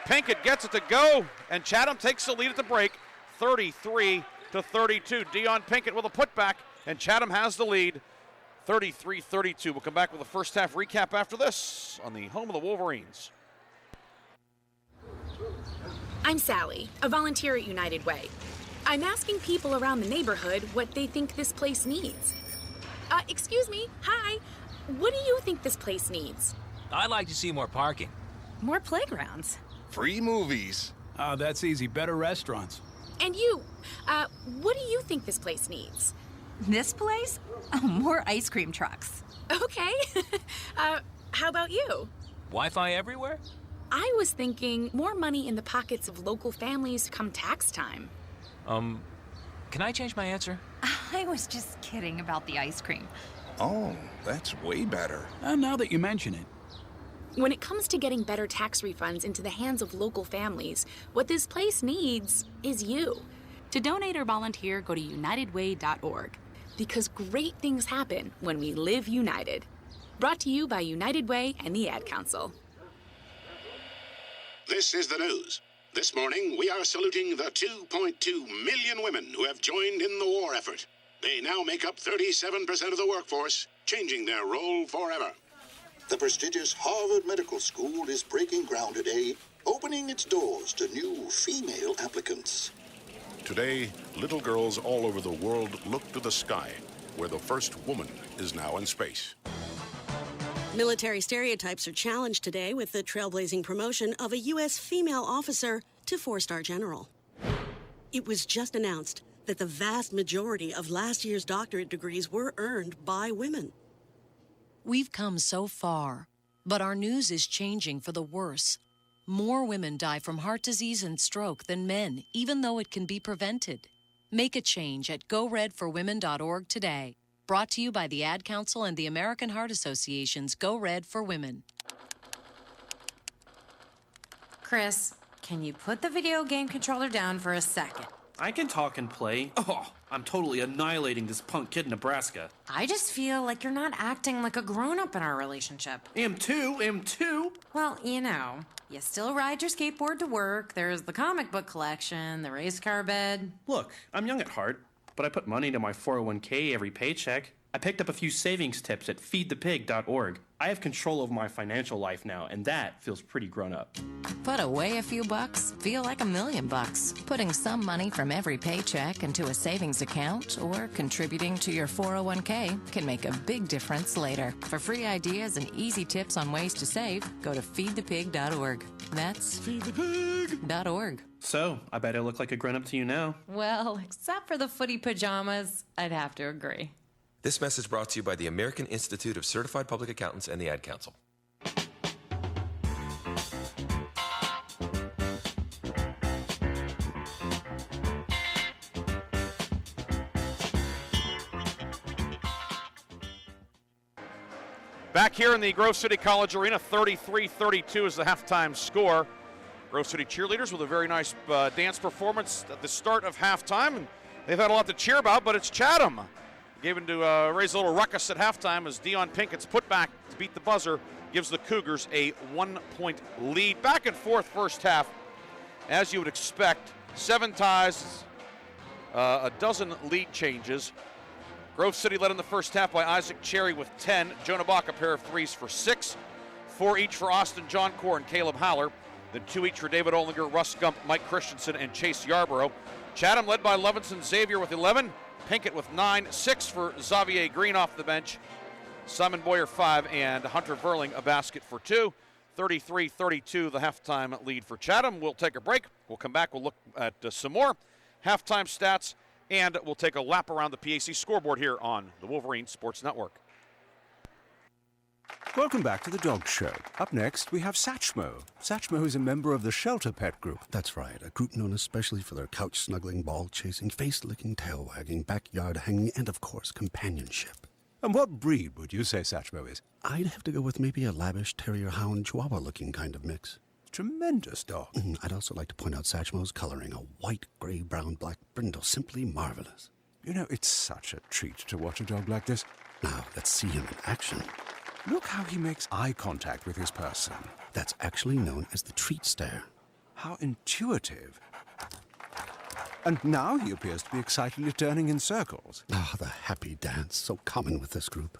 Pinkett gets it to go, and Chatham takes the lead at the break, 33-32. Dion Pinkett with a putback, and Chatham has the lead, 33-32. We'll come back with a first half recap after this on the home of the Wolverines. I'm Sally, a volunteer at United Way. I'm asking people around the neighborhood what they think this place needs. Excuse me, hi. What do you think this place needs? I'd like to see more parking. More playgrounds. Free movies. Oh, that's easy. Better restaurants. And you, what do you think this place needs? This place? Oh, more ice cream trucks. Okay. How about you? Wi-Fi everywhere? I was thinking more money in the pockets of local families come tax time. Can I change my answer? I was just kidding about the ice cream. Oh, that's way better. Now that you mention it. When it comes to getting better tax refunds into the hands of local families, what this place needs is you. To donate or volunteer, go to unitedway.org. Because great things happen when we live united. Brought to you by United Way and the Ad Council. This is the news. This morning, we are saluting the 2.2 million women who have joined in the war effort. They now make up 37% of the workforce, changing their role forever. The prestigious Harvard Medical School is breaking ground today, opening its doors to new female applicants. Today, little girls all over the world look to the sky, where the first woman is now in space. Military stereotypes are challenged today with the trailblazing promotion of a U.S. female officer to 4-star general. It was just announced that the vast majority of last year's doctorate degrees were earned by women. We've come so far, but our news is changing for the worse. More women die from heart disease and stroke than men, even though it can be prevented. Make a change at goredforwomen.org today. Brought to you by the Ad Council and the American Heart Association's Go Red for Women. Chris, can you put the video game controller down for a second? I can talk and play. Oh, I'm totally annihilating this punk kid in Nebraska. I just feel like you're not acting like a grown-up in our relationship. Am too. Well, you still ride your skateboard to work, there's the comic book collection, the race car bed. Look, I'm young at heart, but I put money into my 401k every paycheck. I picked up a few savings tips at feedthepig.org. I have control of my financial life now, and that feels pretty grown up. Put away a few bucks, feel like $1 million. Putting some money from every paycheck into a savings account or contributing to your 401k can make a big difference later. For free ideas and easy tips on ways to save, go to feedthepig.org. That's feedthepig.org. So, I bet I look like a grown-up to you now. Well, except for the footy pajamas, I'd have to agree. This message brought to you by the American Institute of Certified Public Accountants and the Ad Council. Back here in the Grove City College Arena, 33-32 is the halftime score. Grove City cheerleaders with a very nice dance performance at the start of halftime, and they've had a lot to cheer about, but it's Chatham. Gave him to raise a little ruckus at halftime as Dion Pinkett's putback to beat the buzzer gives the Cougars a 1-point lead. Back and forth first half, as you would expect. 7 ties, a dozen lead changes. Grove City led in the first half by Isaac Cherry with 10. Jonah Bach a pair of threes for 6. 4 each for Austin Johncore and Caleb Haller. Then 2 each for David Olinger, Russ Gump, Mike Christensen, and Chase Yarborough. Chatham led by Levinson Xavier with 11. Pinkett with 9, 6 for Xavier Green off the bench. Simon Boyer 5 and Hunter Verling a basket for 2. 33-32 the halftime lead for Chatham. We'll take a break. We'll come back. We'll look at some more halftime stats, and we'll take a lap around the PAC scoreboard here on the Wolverine Sports Network. Welcome back to the Dog Show. Up next, we have Satchmo. Satchmo is a member of the Shelter Pet Group. That's right, a group known especially for their couch-snuggling, ball-chasing, face-licking, tail-wagging, backyard-hanging, and, of course, companionship. And what breed would you say Satchmo is? I'd have to go with maybe a lavish terrier-hound chihuahua-looking kind of mix. Tremendous dog. I'd also like to point out Satchmo's coloring, a white, gray, brown, black brindle, simply marvelous. You know, it's such a treat to watch a dog like this. Now, let's see him in action. Look how he makes eye contact with his person. That's actually known as the treat stare. How intuitive. And now he appears to be excitedly turning in circles. Ah, the happy dance, so common with this group.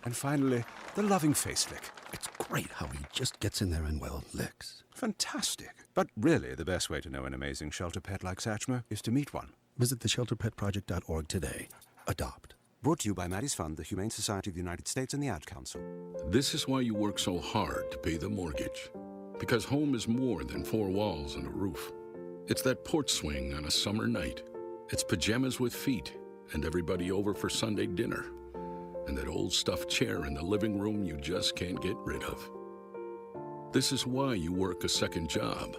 And finally, the loving face lick. It's great how he just gets in there and, well, licks. Fantastic. But really, the best way to know an amazing shelter pet like Satchmo is to meet one. Visit theshelterpetproject.org today. Adopt. Brought to you by Maddie's Fund, the Humane Society of the United States, and the Ad Council. This is why you work so hard to pay the mortgage. Because home is more than 4 walls and a roof. It's that porch swing on a summer night. It's pajamas with feet and everybody over for Sunday dinner. And that old stuffed chair in the living room you just can't get rid of. This is why you work a second job.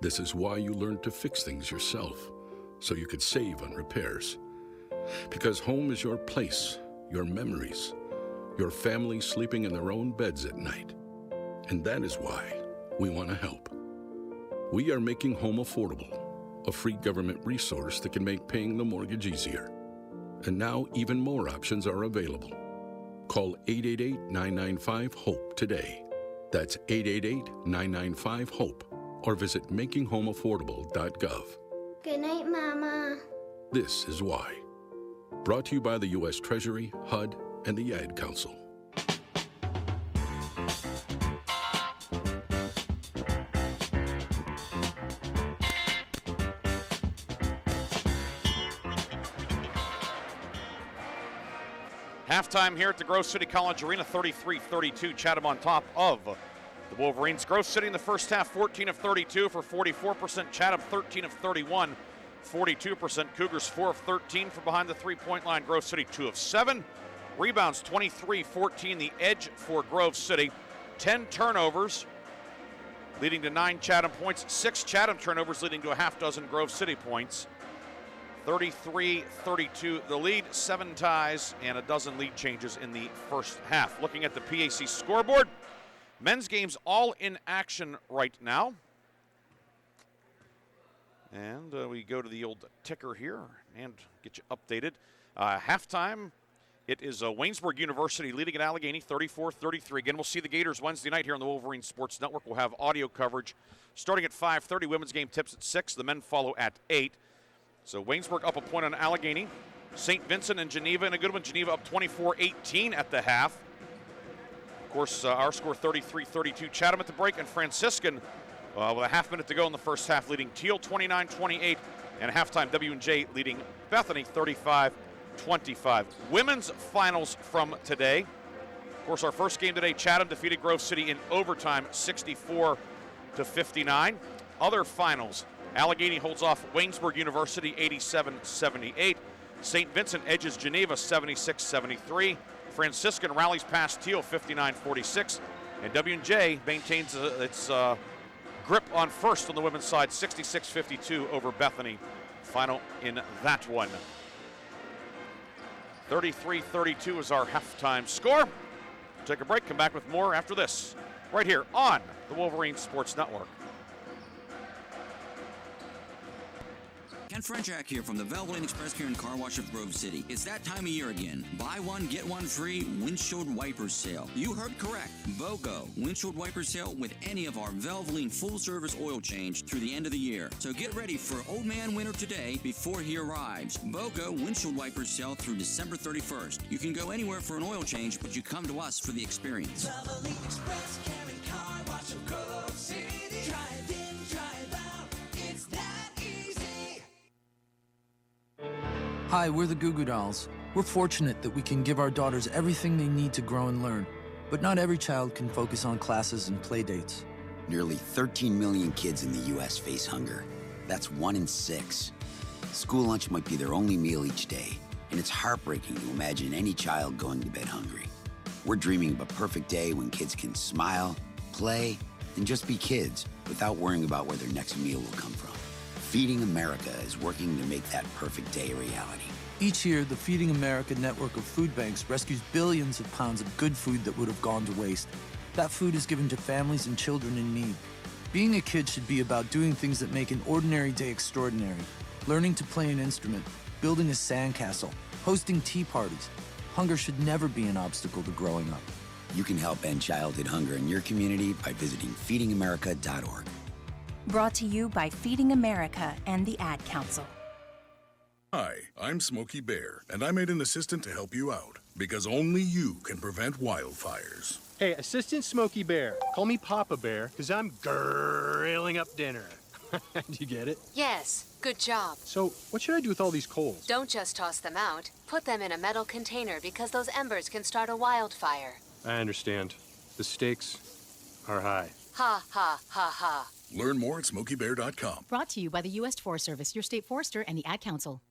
This is why you learn to fix things yourself, so you could save on repairs. Because home is your place, your memories, your family sleeping in their own beds at night. And that is why we want to help. We are making home affordable, a free government resource that can make paying the mortgage easier. And now even more options are available. Call 888-995-HOPE today. That's 888-995-HOPE. Or visit makinghomeaffordable.gov. Good night, Mama. This is why. Brought to you by the U.S. Treasury, HUD, and the Ad Council. Halftime here at the Grove City College Arena, 33-32. Chatham on top of the Wolverines. Grove City in the first half, 14 of 32 for 44%. Chatham, 13 of 31, 42%. Cougars, 4 of 13 from behind the three-point line. Grove City, 2 of 7. Rebounds, 23-14, the edge for Grove City. 10 turnovers, leading to 9 Chatham points. 6 Chatham turnovers, leading to a half dozen Grove City points. 33-32 the lead, 7 ties, and a dozen lead changes in the first half. Looking at the PAC scoreboard, men's games all in action right now. And we go to the old ticker here and get you updated. Halftime, it is Waynesburg University leading at Allegheny, 34-33. Again, we'll see the Gators Wednesday night here on the Wolverine Sports Network. We'll have audio coverage starting at 5:30. Women's game tips at 6. The men follow at 8. So Waynesburg up a point on Allegheny. St. Vincent and Geneva in a good one. Geneva up 24-18 at the half. Of course, our score 33-32. Chatham at the break, and Franciscan with a half minute to go in the first half, leading Teal 29-28, and halftime W&J leading Bethany 35-25. Women's finals from today. Of course, our first game today, Chatham defeated Grove City in overtime, 64-59. Other finals. Allegheny holds off Waynesburg University 87-78. St. Vincent edges Geneva 76-73. Franciscan rallies past Teal 59-46. And W&J maintains its grip on first on the women's side, 66-52 over Bethany. Final in that one. 33-32 is our halftime score. Take a break, come back with more after this, right here on the Wolverine Sports Network. Ken Frenchak here from the Valvoline Express Care and Car Wash of Grove City. It's that time of year again. Buy one, get one free windshield wiper sale. You heard correct. BOGO. Windshield wiper sale with any of our Valvoline full-service oil change through the end of the year. So get ready for Old Man Winter today before he arrives. BOGO windshield wiper sale through December 31st. You can go anywhere for an oil change, but you come to us for the experience. Valvoline Express Care and Car Wash of Grove City. Drive in, drive out. It's that easy. Hi, we're the Goo Goo Dolls. We're fortunate that we can give our daughters everything they need to grow and learn. But not every child can focus on classes and play dates. Nearly 13 million kids in the U.S. face hunger. That's 1 in 6. School lunch might be their only meal each day, and it's heartbreaking to imagine any child going to bed hungry. We're dreaming of a perfect day when kids can smile, play, and just be kids without worrying about where their next meal will come from. Feeding America is working to make that perfect day a reality. Each year, the Feeding America network of food banks rescues billions of pounds of good food that would have gone to waste. That food is given to families and children in need. Being a kid should be about doing things that make an ordinary day extraordinary. Learning to play an instrument, building a sandcastle, hosting tea parties. Hunger should never be an obstacle to growing up. You can help end childhood hunger in your community by visiting feedingamerica.org. Brought to you by Feeding America and the Ad Council. Hi, I'm Smokey Bear, and I made an assistant to help you out, because only you can prevent wildfires. Hey, Assistant Smokey Bear, call me Papa Bear, because I'm grilling up dinner. Do you get it? Yes, good job. So, what should I do with all these coals? Don't just toss them out. Put them in a metal container because those embers can start a wildfire. I understand. The stakes are high. Ha, ha, ha, ha. Learn more at SmokeyBear.com. Brought to you by the U.S. Forest Service, your state forester, and the Ad Council.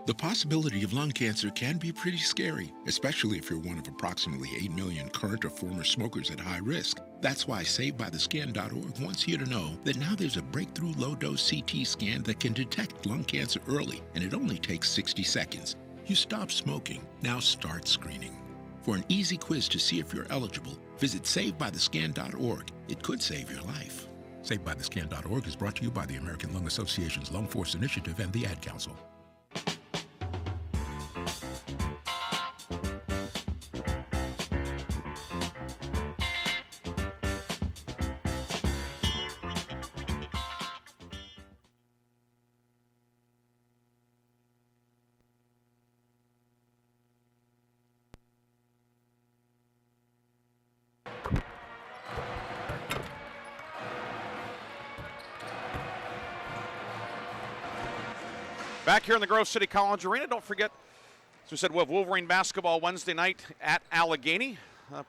The possibility of lung cancer can be pretty scary, especially if you're one of approximately 8 million current or former smokers at high risk. That's why SaveByTheScan.org wants you to know that now there's a breakthrough low-dose CT scan that can detect lung cancer early, and it only takes 60 seconds. You stop smoking, now start screening. For an easy quiz to see if you're eligible, visit SaveByTheScan.org. It could save your life. SaveByTheScan.org is brought to you by the American Lung Association's Lung Force Initiative and the Ad Council. Back here in the Grove City College Arena, don't forget, as we said, we'll have Wolverine basketball Wednesday night at Allegheny.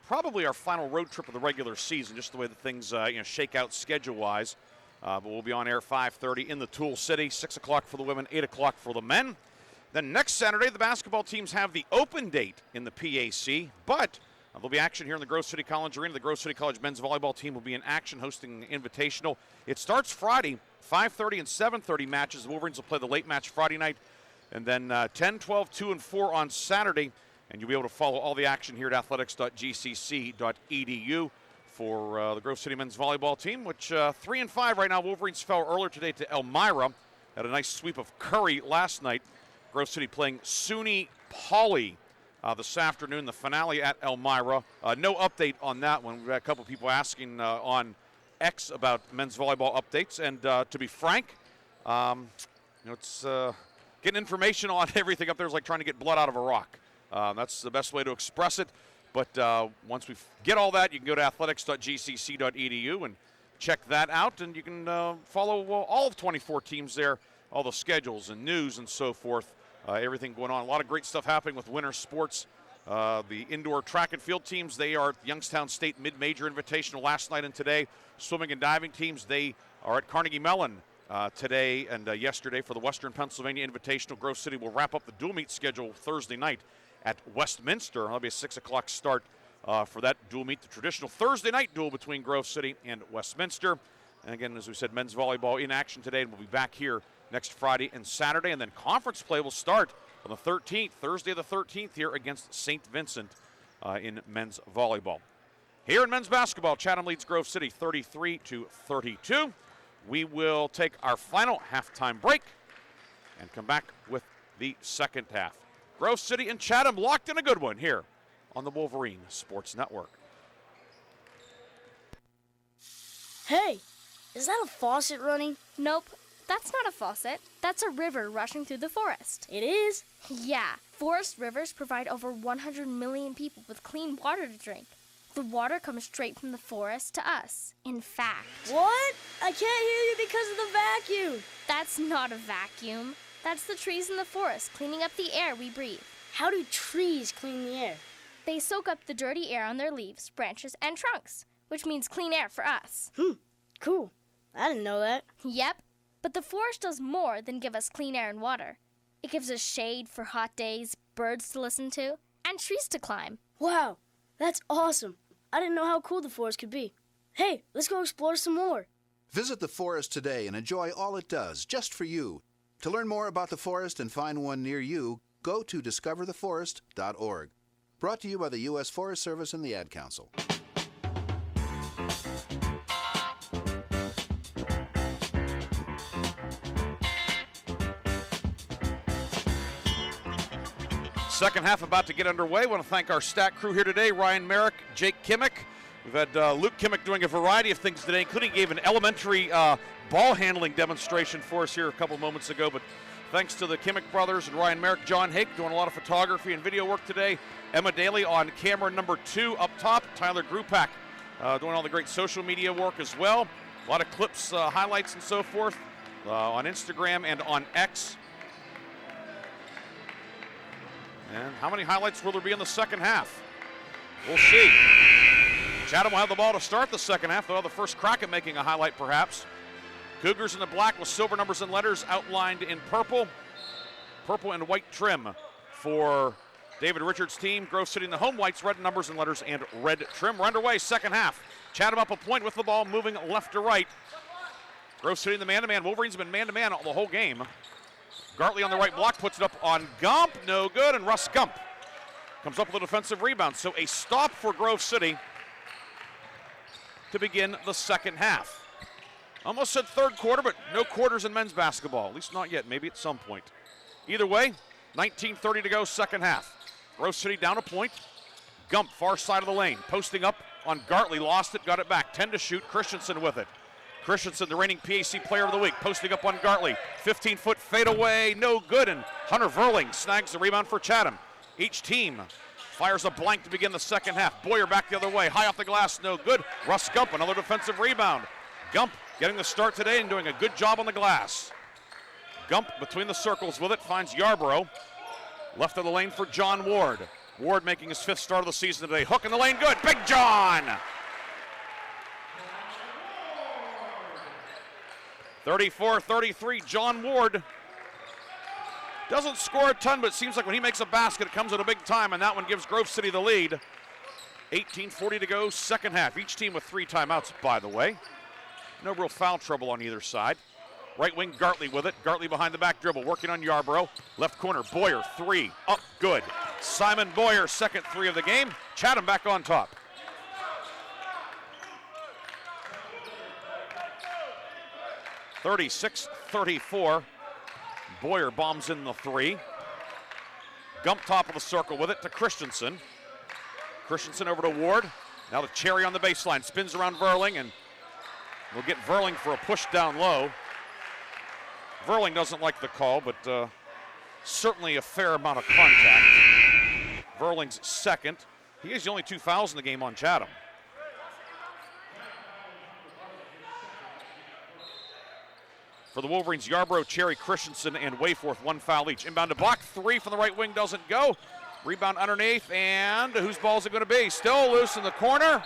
Probably our final road trip of the regular season, just the way that things shake out schedule-wise. But we'll be on air 5:30 in the Tool City, 6 o'clock for the women, 8 o'clock for the men. Then next Saturday, the basketball teams have the open date in the PAC, but there'll be action here in the Grove City College Arena. The Grove City College men's volleyball team will be in action hosting the Invitational. It starts Friday, 5:30 and 7:30 matches. The Wolverines will play the late match Friday night, and then 10, 12, 2, and 4 on Saturday. And you'll be able to follow all the action here at athletics.gcc.edu for the Grove City men's volleyball team, which 3-5 right now. Wolverines fell earlier today to Elmira. Had a nice sweep of Curry last night. Grove City playing SUNY Pauley this afternoon, the finale at Elmira. No update on that one. We've had a couple people asking on X about men's volleyball updates. And to be frank, it's getting information on everything up there is like trying to get blood out of a rock. That's the best way to express it. But once we get all that, you can go to athletics.gcc.edu and check that out. And you can follow all of 24 teams there, all the schedules and news and so forth. Everything going on. A lot of great stuff happening with winter sports. The indoor track and field teams, they are at Youngstown State Mid-Major Invitational last night and today. Swimming and diving teams, they are at Carnegie Mellon today and yesterday for the Western Pennsylvania Invitational. Grove City will wrap up the dual meet schedule Thursday night at Westminster. That'll be a 6 o'clock start for that dual meet, the traditional Thursday night duel between Grove City and Westminster. And again, as we said, men's volleyball in action today, and we'll be back here next Friday and Saturday. And then conference play will start on the 13th, Thursday the 13th, here against St. Vincent in men's volleyball. Here in men's basketball, Chatham leads Grove City 33-32. We will take our final halftime break and come back with the second half. Grove City and Chatham locked in a good one here on the Wolverine Sports Network. Hey, is that a faucet running? Nope, that's not a faucet. That's a river rushing through the forest. It is? Yeah, forest rivers provide over 100 million people with clean water to drink. The water comes straight from the forest to us. In fact... What? I can't hear you because of the vacuum. That's not a vacuum. That's the trees in the forest cleaning up the air we breathe. How do trees clean the air? They soak up the dirty air on their leaves, branches, and trunks, which means clean air for us. Cool. I didn't know that. Yep, but the forest does more than give us clean air and water. It gives us shade for hot days, birds to listen to, and trees to climb. Wow, that's awesome. I didn't know how cool the forest could be. Hey, let's go explore some more. Visit the forest today and enjoy all it does, just for you. To learn more about the forest and find one near you, go to discovertheforest.org. Brought to you by the U.S. Forest Service and the Ad Council. Second half about to get underway. I want to thank our stat crew here today, Ryan Merrick, Jake Kimmick. We've had Luke Kimmick doing a variety of things today, including gave an elementary ball handling demonstration for us here a couple moments ago. But thanks to the Kimmick brothers and Ryan Merrick, John Hake doing a lot of photography and video work today. Emma Daly on camera number 2 up top. Tyler Grupak doing all the great social media work as well. A lot of clips, highlights, and so forth on Instagram and on X. And how many highlights will there be in the second half? We'll see. Chatham will have the ball to start the second half. They'll have the first crack at making a highlight, perhaps. Cougars in the black with silver numbers and letters outlined in purple. Purple and white trim for David Richards' team. Grove City in the home whites, red numbers and letters and red trim. We're underway, second half. Chatham up a point with the ball, moving left to right. Grove City in the man-to-man. Wolverines have been man-to-man the whole game. Gartley on the right block puts it up on Gump. No good, and Russ Gump comes up with a defensive rebound. So a stop for Grove City to begin the second half. Almost said third quarter, but no quarters in men's basketball. At least not yet, maybe at some point. Either way, 19:30 to go, second half. Grove City down a point. Gump, far side of the lane, posting up on Gartley, lost it, got it back. 10 to shoot, Christensen with it. Christensen, the reigning PAC player of the week, posting up on Gartley. 15-foot fadeaway, no good, and Hunter Verling snags the rebound for Chatham. Each team fires a blank to begin the second half. Boyer back the other way, high off the glass, no good. Russ Gump, another defensive rebound. Gump getting the start today and doing a good job on the glass. Gump between the circles with it, finds Yarborough. Left of the lane for John Ward. Ward making his 5th start of the season today. Hook in the lane, good. Big John! 34-33, John Ward. Doesn't score a ton, but it seems like when he makes a basket, it comes at a big time, and that one gives Grove City the lead. 18:40 to go, second half. Each team with 3 timeouts, by the way. No real foul trouble on either side. Right wing, Gartley with it. Gartley behind the back dribble, working on Yarborough. Left corner, Boyer, 3, up, good. Simon Boyer, second 3 of the game. Chatham back on top. (36-34). Boyer bombs in the 3. Gump top of the circle with it to Christensen. Christensen over to Ward. Now to Cherry on the baseline. Spins around Verling, and we'll get Verling for a push down low. Verling doesn't like the call, but certainly a fair amount of contact. Verling's second. He has the only 2 fouls in the game on Chatham. For the Wolverines, Yarborough, Cherry, Christensen, and Wayforth, 1 foul each. Inbound to block, 3 from the right wing, doesn't go. Rebound underneath, and whose ball is it going to be? Still loose in the corner.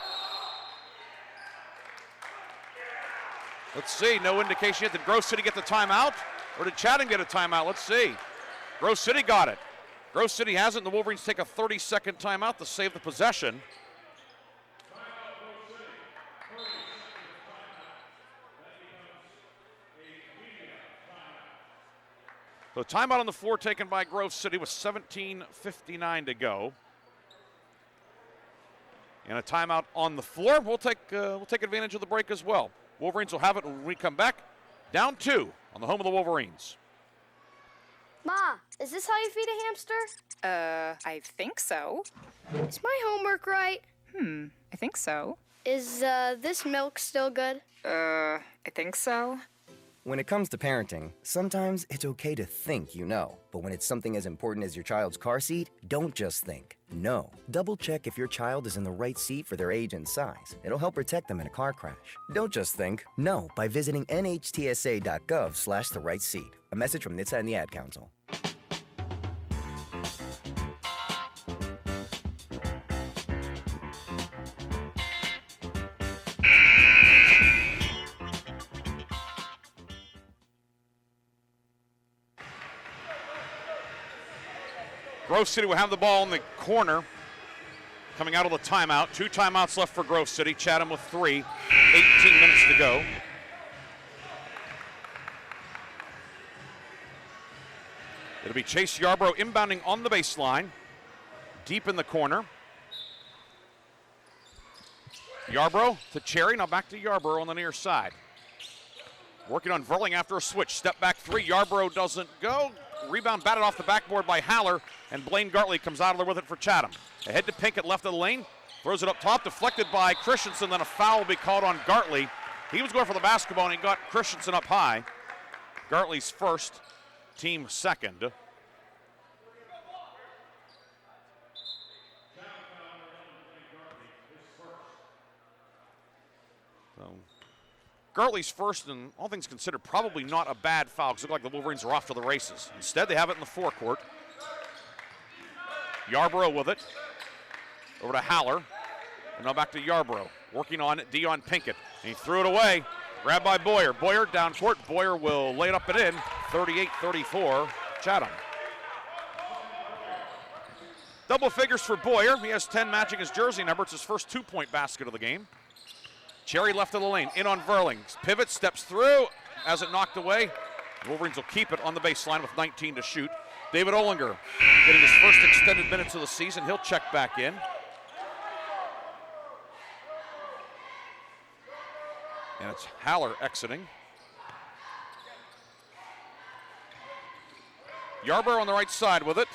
Let's see, no indication yet. Did Grove City get the timeout? Or did Chatham get a timeout? Let's see. Grove City got it. Grove City has it, and the Wolverines take a 30-second timeout to save the possession. So timeout on the floor taken by Grove City with 17:59 to go. And a timeout on the floor. We'll take advantage of the break as well. Wolverines will have it when we come back. Down 2 on the home of the Wolverines. Ma, is this how you feed a hamster? I think so. Is my homework right? I think so. Is this milk still good? I think so. When it comes to parenting, sometimes it's okay to think you know. But when it's something as important as your child's car seat, don't just think. Know. Double check if your child is in the right seat for their age and size. It'll help protect them in a car crash. Don't just think. Know by visiting nhtsa.gov/the right seat. A message from NHTSA and the Ad Council. Grove City will have the ball in the corner coming out of the timeout. 2 timeouts left for Grove City. Chatham with 3. 18 minutes to go. It'll be Chase Yarborough inbounding on the baseline. Deep in the corner. Yarborough to Cherry. Now back to Yarborough on the near side. Working on Verling after a switch. Step back 3. Yarborough doesn't go. Rebound batted off the backboard by Haller, and Blaine Gartley comes out of there with it for Chatham. Ahead to Pinkett, left of the lane. Throws it up top, deflected by Christensen, then a foul will be called on Gartley. He was going for the basketball, and he got Christensen up high. Gartley's first, team second. Gartley's first, and all things considered, probably not a bad foul because it looked like the Wolverines are off to the races. Instead, they have it in the forecourt. Yarborough with it. Over to Haller. And now back to Yarborough. Working on Dion Pinkett. And he threw it away. Grabbed by Boyer. Boyer down court. Boyer will lay it up and in. 38-34, Chatham. Double figures for Boyer. He has 10 matching his jersey number. It's his first 2-point basket of the game. Cherry left of the lane, in on Verling. Pivot, steps through, has it knocked away. The Wolverines will keep it on the baseline with 19 to shoot. David Olinger getting his first extended minutes of the season. He'll check back in. And it's Haller exiting. Yarborough on the right side with it.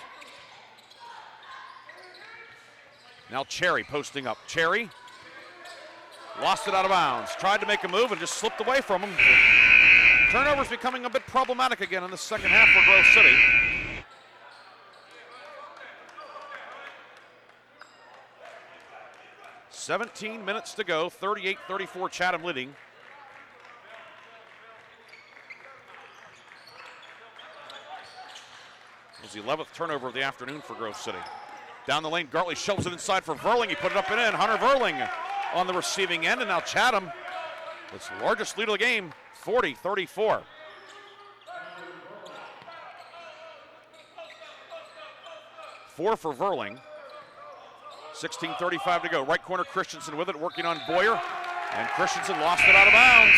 Now Cherry posting up. Cherry lost it out of bounds. Tried to make a move and just slipped away from him. Turnovers becoming a bit problematic again in the second half for Grove City. "17 minutes to go, 38-34 Chatham leading. It was the 11th turnover of the afternoon for Grove City. Down the lane, Gartley shovels it inside for Verling. He put it up and in. Hunter Verling on the receiving end, and now Chatham, its largest lead of the game, 40-34. Four for Verling. 16:35 to go. Right corner, Christensen with it, working on Boyer, and Christensen lost it out of bounds.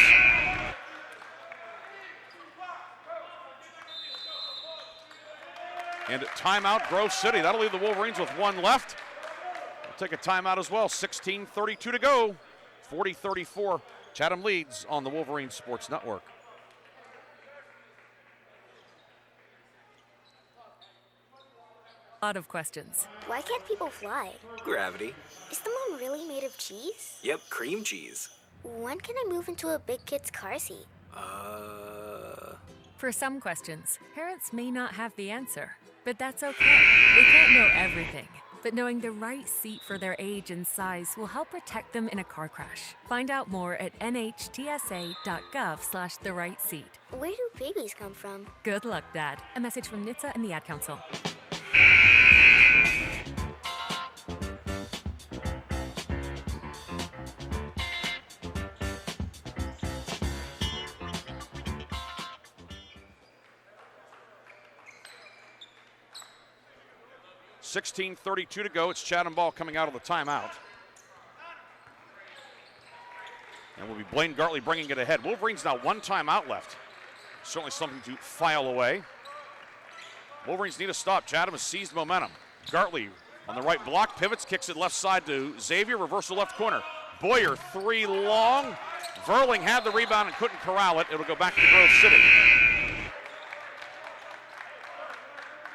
And timeout, Grove City. That'll leave the Wolverines with one left. They'll take a timeout as well. 16:32 to go. 40-34. Chatham leads on the Wolverines Sports Network. Lot of questions. Why can't people fly? Gravity. Is the moon really made of cheese? Yep, cream cheese. When can I move into a big kid's car seat? For some questions, parents may not have the answer, but that's okay. They can't know everything, but knowing the right seat for their age and size will help protect them in a car crash. Find out more at nhtsa.gov/therightseat. Where do babies come from? Good luck, Dad. A message from NHTSA and the Ad Council. $16:32 to go. It's Chatham ball coming out of the timeout. And will be Blaine Gartley bringing it ahead. Wolverines now one timeout left. Certainly something to file away. Wolverines need a stop. Chatham has seized momentum. Gartley on the right block, pivots, kicks it left side to Xavier, reversal left corner. Boyer, three long. Verling had the rebound and couldn't corral it. It'll go back to Grove City.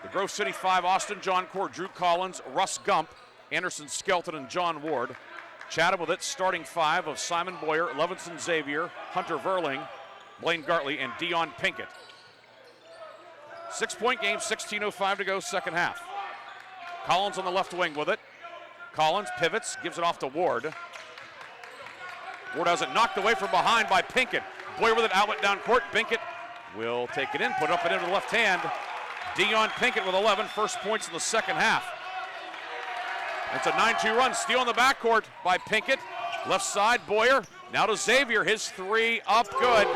The Grove City five: Austin Johncourt, Drew Collins, Russ Gump, Anderson Skelton, and John Ward. Chatham with its starting five of Simon Boyer, Levinson Xavier, Hunter Verling, Blaine Gartley, and Dion Pinkett. 6-point game, 16:05 to go, second half. Collins on the left wing with it. Collins pivots, gives it off to Ward. Ward has it knocked away from behind by Pinkett. Boyer with it, outlet down court. Pinkett will take it in, put it up and into the left hand. Dion Pinkett with 11, first points in the second half. It's a 9-2 run, steal in the backcourt by Pinkett. Left side, Boyer, now to Xavier, his three up, good.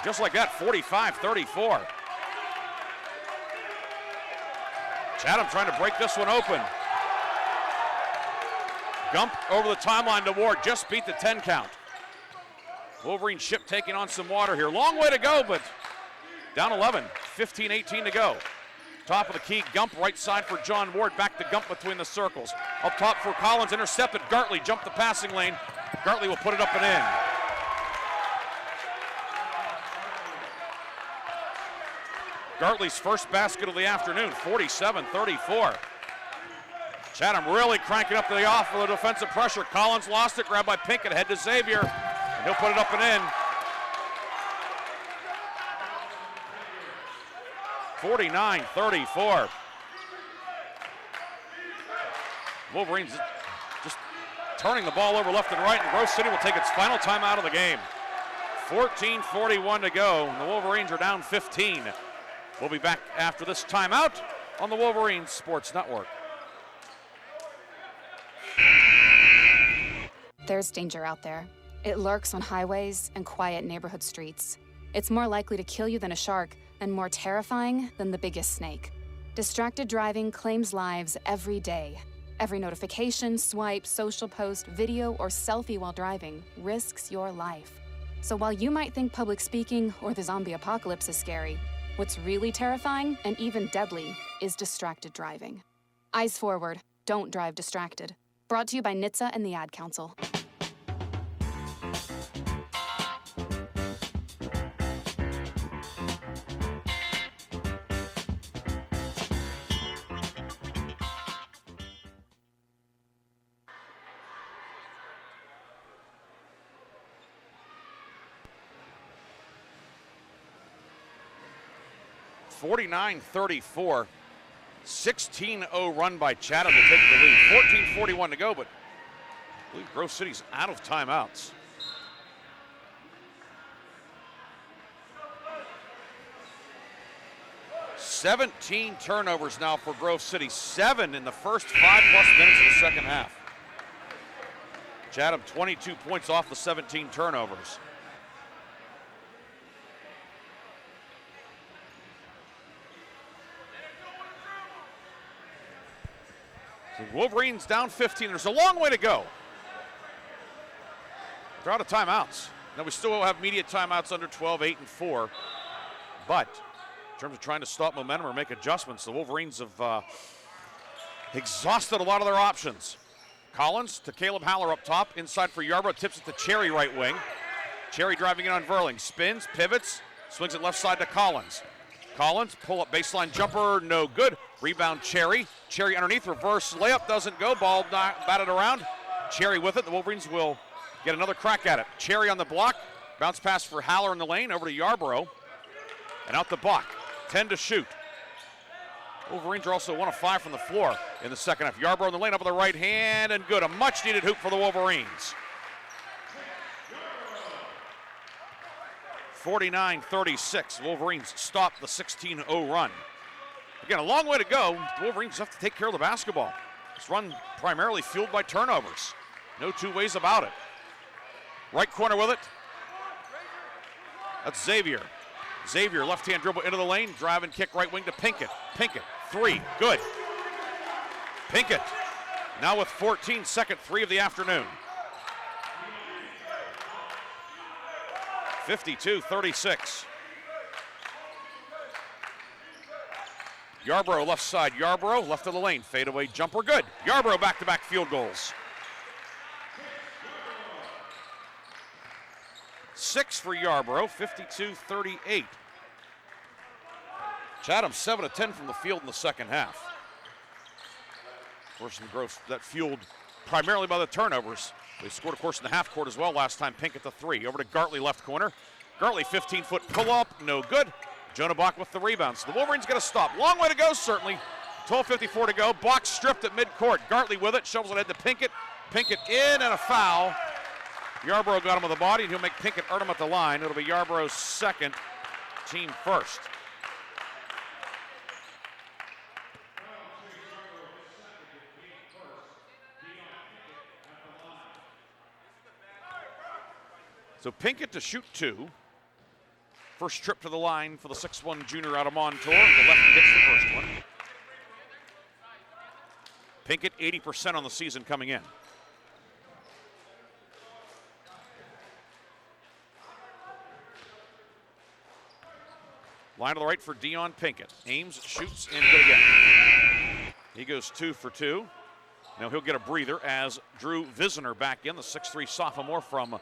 Just like that, 45-34. Chatham trying to break this one open. Gump over the timeline to Ward, just beat the 10 count. Wolverine ship taking on some water here. Long way to go, but down 11, 15-18 to go. Top of the key, Gump right side for John Ward, back to Gump between the circles. Up top for Collins, intercepted, Gartley jumped the passing lane. Gartley will put it up and in. Gartley's first basket of the afternoon, 47-34. Chatham really cranking up the defensive pressure. Collins lost it, grabbed by Pinkett, head to Xavier, and he'll put it up and in. 49-34. Wolverines just turning the ball over left and right, and Grove City will take its final timeout of the game. 14:41 to go, and the Wolverines are down 15. We'll be back after this timeout on the Wolverines Sports Network. There's danger out there. It lurks on highways and quiet neighborhood streets. It's more likely to kill you than a shark, and more terrifying than the biggest snake. Distracted driving claims lives every day. Every notification, swipe, social post, video, or selfie while driving risks your life. So while you might think public speaking or the zombie apocalypse is scary, what's really terrifying and even deadly is distracted driving. Eyes forward, don't drive distracted. Brought to you by NHTSA and the Ad Council. $49-34. 16-0 run by Chatham to take the lead. 14:41 to go, but I believe Grove City's out of timeouts. 17 turnovers now for Grove City. 7 in the first 5+ minutes of the second half. Chatham 22 points off the 17 turnovers. So Wolverines down 15. There's a long way to go. They're out of timeouts. Now we still have media timeouts under 12, 8, and 4. But in terms of trying to stop momentum or make adjustments, the Wolverines have exhausted a lot of their options. Collins to Caleb Haller up top. Inside for Yarbrough. Tips it to Cherry right wing. Cherry driving in on Verling. Spins, pivots, swings it left side to Collins. Collins, pull up baseline jumper, no good. Rebound Cherry. Cherry underneath, reverse layup, doesn't go. Ball batted around. Cherry with it. The Wolverines will get another crack at it. Cherry on the block. Bounce pass for Haller in the lane, over to Yarbrough. And out the block. 10 to shoot. Wolverines are also 1 of 5 from the floor in the second half. Yarbrough in the lane, up with the right hand, and good. A much-needed hoop for the Wolverines. 49-36. Wolverines stop the 16-0 run. Again, a long way to go. The Wolverines have to take care of the basketball. This run primarily fueled by turnovers. No two ways about it. Right corner with it. That's Xavier. Xavier, left-hand dribble into the lane. Drive and kick right wing to Pinkett. Pinkett, 3, good. Pinkett, now with 14, second 3 of the afternoon. 52-36. Yarbrough left side. Yarbrough left of the lane. Fadeaway jumper good. Yarbrough back-to-back field goals. 6 for Yarbrough, 52-38. Chatham 7 of 10 from the field in the second half. Of course, in Grove, that fueled primarily by the turnovers. They scored, of course, in the half court as well last time. Pinkett the 3. Over to Gartley, left corner. Gartley, 15-foot pull-up, no good. Jonah Bach with the rebound. So the Wolverines got to stop. Long way to go, certainly. 12:54 to go. Bach stripped at midcourt. Gartley with it, shovels it ahead to Pinkett. Pinkett in and a foul. Yarbrough got him with the body, and he'll make Pinkett earn him at the line. It'll be Yarbrough's second, team first. So Pinkett to shoot 2. First trip to the line for the 6'1 junior out of Montour. The lefty hits the first one. Pinkett 80% on the season coming in. Line to the right for Dion Pinkett. Aims, shoots, and good again. He goes 2 for 2. Now he'll get a breather as Drew Visner back in, the 6'3 sophomore from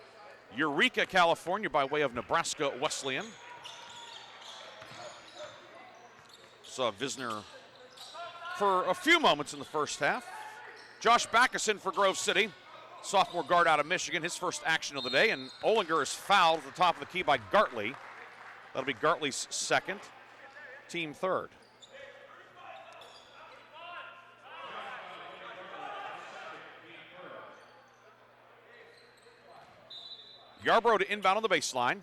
Eureka, California, by way of Nebraska Wesleyan. Saw Visner for a few moments in the first half. Josh Backus in for Grove City, sophomore guard out of Michigan, his first action of the day, and Olinger is fouled at the top of the key by Gartley. That'll be Gartley's second, team third. Yarbrough to inbound on the baseline.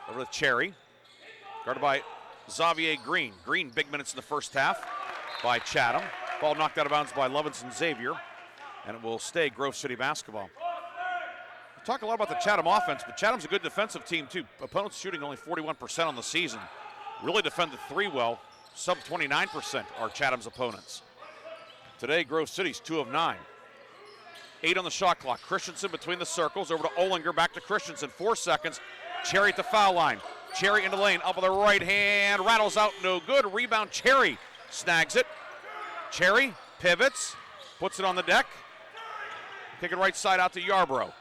Over to Cherry. Guarded by Xavier Green. Green, big minutes in the first half by Chatham. Ball knocked out of bounds by Levinson Xavier. And it will stay Grove City basketball. We talk a lot about the Chatham offense, but Chatham's a good defensive team too. Opponents shooting only 41% on the season. Really defended 3 well. Sub 29% are Chatham's opponents. Today, Grove City's 2 of 9. 8 on the shot clock. Christensen between the circles. Over to Olinger. Back to Christensen. 4 seconds. Cherry at the foul line. Cherry into the lane. Up with the right hand. Rattles out. No good. Rebound. Cherry snags it. Cherry pivots. Puts it on the deck. Kick it right side out to Yarbrough.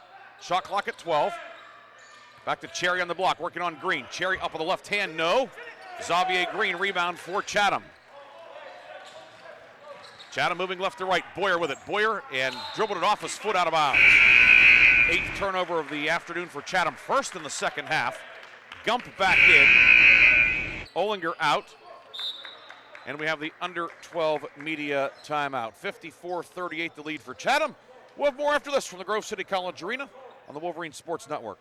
Shot clock at 12. Back to Cherry on the block. Working on Green. Cherry up with the left hand. No. Xavier Green rebound for Chatham. Chatham moving left to right. Boyer with it. Boyer and dribbled it off his foot out of bounds. 8th turnover of the afternoon for Chatham. First in the second half. Gump back in. Olinger out. And we have the under 12 media timeout. 54-38 the lead for Chatham. We'll have more after this from the Grove City College Arena on the Wolverine Sports Network.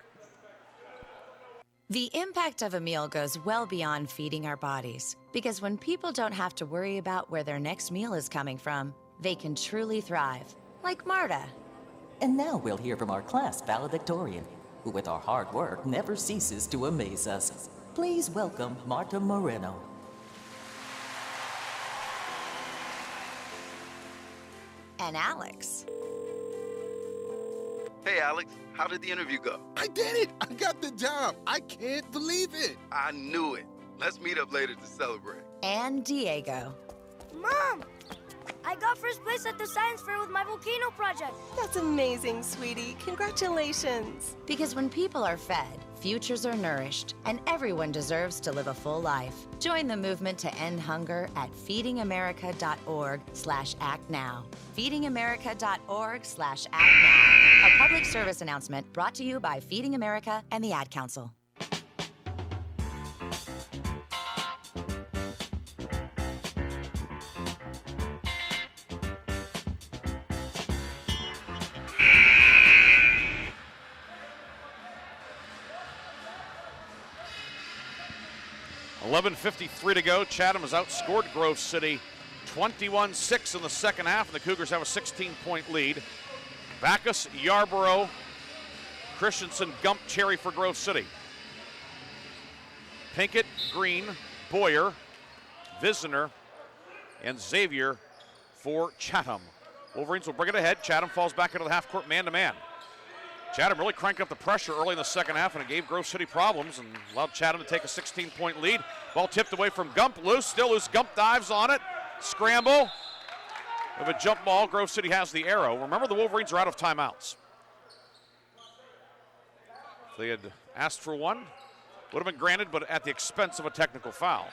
The impact of a meal goes well beyond feeding our bodies, because when people don't have to worry about where their next meal is coming from, they can truly thrive, like Marta. And now we'll hear from our class valedictorian, who with our hard work never ceases to amaze us. Please welcome Marta Moreno. And Alex. Hey, Alex, how did the interview go? I did it! I got the job! I can't believe it! I knew it. Let's meet up later to celebrate. And Diego. Mom! I got first place at the science fair with my volcano project. That's amazing, sweetie. Congratulations. Because when people are fed, futures are nourished, and everyone deserves to live a full life. Join the movement to end hunger at feedingamerica.org/actnow. feedingamerica.org/actnow. A public service announcement brought to you by Feeding America and the Ad Council. .11:53 to go. Chatham has outscored Grove City 21-6 in the second half, and the Cougars have a 16-point lead. Backus, Yarborough, Christensen, Gump, Cherry for Grove City. Pinkett, Green, Boyer, Visner, and Xavier for Chatham. Wolverines will bring it ahead. Chatham falls back into the half court man-to-man. Chatham really cranked up the pressure early in the second half, and it gave Grove City problems and allowed Chatham to take a 16-point lead. Ball tipped away from Gump, loose, still loose. Gump dives on it. Scramble. Of a jump ball, Grove City has the arrow. Remember, the Wolverines are out of timeouts. If they had asked for one, would have been granted, but at the expense of a technical foul.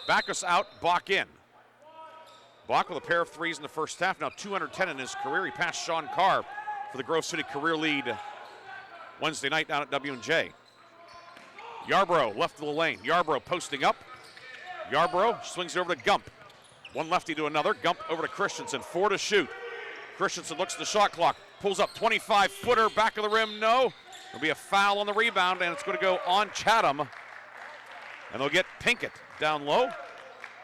Backus out, Bach in. Bach with a pair of threes in the first half, now 210 in his career. He passed Sean Carr for the Grove City career lead Wednesday night down at W&J. Yarborough left of the lane. Yarborough posting up. Yarborough swings it over to Gump. One lefty to another. Gump over to Christensen. 4 to shoot. Christensen looks at the shot clock. Pulls up 25-footer. Back of the rim. No. There'll be a foul on the rebound, and it's going to go on Chatham. And they'll get Pinkett down low.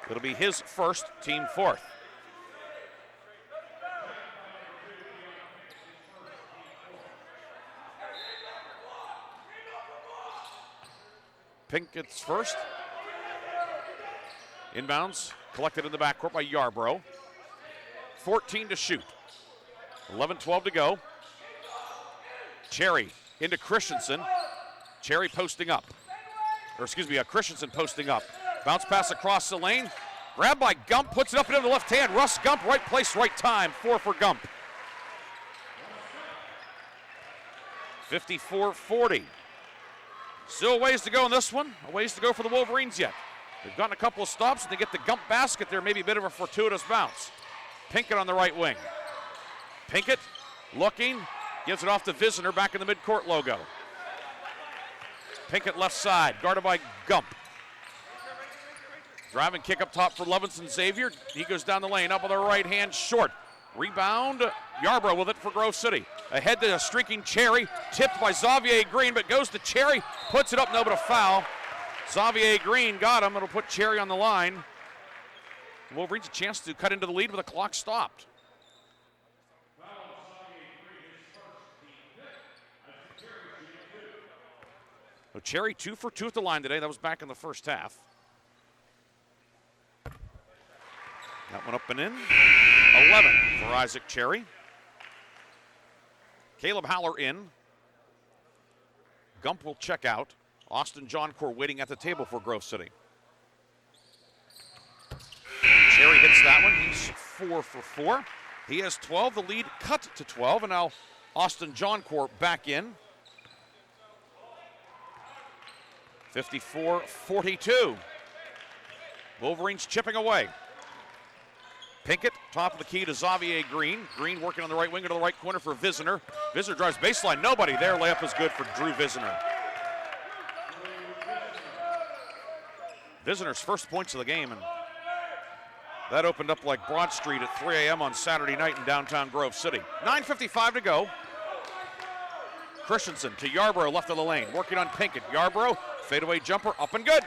It'll be his first, team fourth. Pinkett's first. Inbounds, collected in the backcourt by Yarborough. 14 to shoot. 11-12 to go. Cherry into Christensen. Cherry posting up. Christensen posting up. Bounce pass across the lane. Grabbed by Gump, puts it up into the left hand. Russ Gump, right place, right time. 4 for Gump. 54-40. Still a ways to go in this one. A ways to go for the Wolverines yet. They've gotten a couple of stops, and they get the Gump basket there. Maybe a bit of a fortuitous bounce. Pinkett on the right wing. Pinkett looking, gives it off to Visner back in the midcourt logo. Pinkett left side, guarded by Gump. Driving kick up top for Levinson Xavier. He goes down the lane, up on the right hand, short. Rebound, Yarborough with it for Grove City. Ahead to a streaking Cherry, tipped by Xavier Green, but goes to Cherry, puts it up, no, but a foul. Xavier Green got him, it'll put Cherry on the line. Wolverines a chance to cut into the lead, but the clock stopped. So Cherry 2 for 2 at the line today. That was back in the first half. That one up and in. 11 for Isaac Cherry. Caleb Howler in. Gump will check out. Austin Johncourt waiting at the table for Grove City. Cherry hits that one. He's 4 for 4. He has 12. The lead cut to 12. And now Austin Johncourt back in. 54-42. Wolverines chipping away. Pinkett, top of the key to Xavier Green. Green working on the right wing to the right corner for Visner. Visner drives baseline. Nobody there. Layup is good for Drew Visner. Visner's first points of the game, and that opened up like Broad Street at 3 a.m. on Saturday night in downtown Grove City. 9:55 to go. Christensen to Yarbrough, left of the lane, working on Pinkett. Yarbrough, fadeaway jumper, up and good.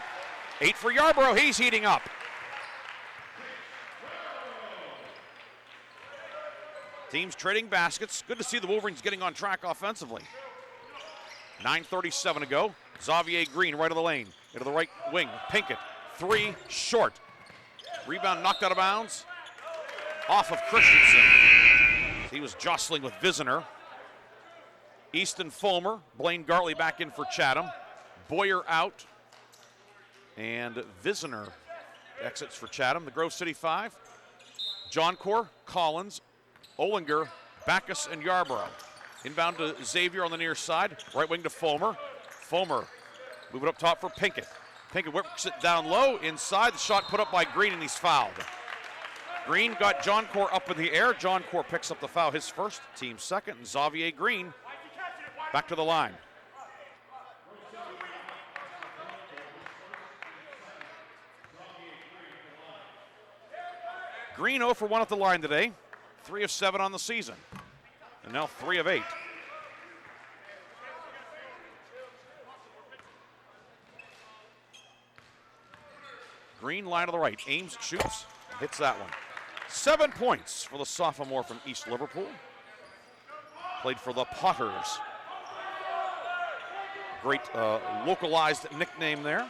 8 for Yarbrough, he's heating up. Teams trading baskets. Good to see the Wolverines getting on track offensively. 9:37 to go. Xavier Green, right of the lane, into the right wing. Pinkett, 3, short. Rebound knocked out of bounds. Off of Christensen. He was jostling with Visner. Easton Fulmer, Blaine Gartley back in for Chatham. Boyer out. And Visner exits for Chatham. The Grove City 5. Johncourt, Collins, Olinger, Backus, and Yarbrough. Inbound to Xavier on the near side. Right wing to Fulmer. Fulmer moving up top for Pinkett. Pinkett works it down low inside. The shot put up by Green, and he's fouled. Green got Johncourt up in the air. Johncourt picks up the foul, his first, team second. And Xavier Green back to the line. Green 0 for 1 at the line today. 3 of 7 on the season. And now 3 of 8. Green line to the right. Ames, shoots, hits that one. 7 points for the sophomore from East Liverpool. Played for the Potters. Great localized nickname there.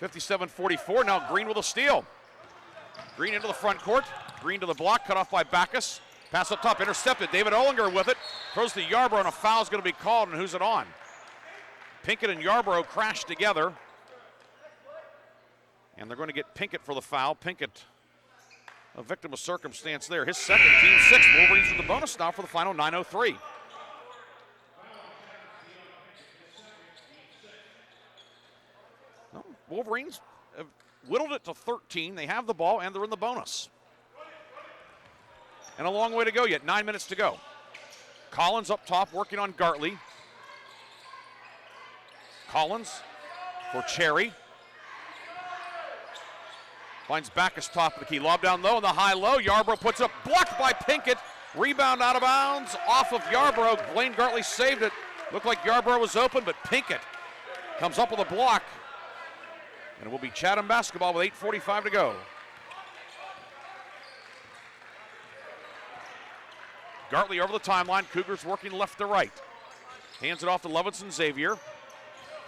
57-44, now Green with a steal. Green into the front court. Green to the block, cut off by Backus. Pass up top, intercepted. David Olinger with it. Throws to Yarbrough, and a foul's going to be called, and who's it on? Pinkett and Yarbrough crash together. And they're going to get Pinkett for the foul. Pinkett, a victim of circumstance there. His second, team 6. Wolverines with the bonus now for the final 9:03. Well, Wolverines have whittled it to 13. They have the ball, and they're in the bonus. And a long way to go yet. 9 minutes to go. Collins up top working on Gartley. Collins for Cherry. Finds Backus top of the key. Lob down low and the high low. Yarbrough puts up, blocked by Pinkett. Rebound out of bounds off of Yarbrough. Blaine Gartley saved it. Looked like Yarbrough was open, but Pinkett comes up with a block. And it will be Chatham basketball with 8:45 to go. Gartley over the timeline. Cougars working left to right. Hands it off to Levinson Xavier.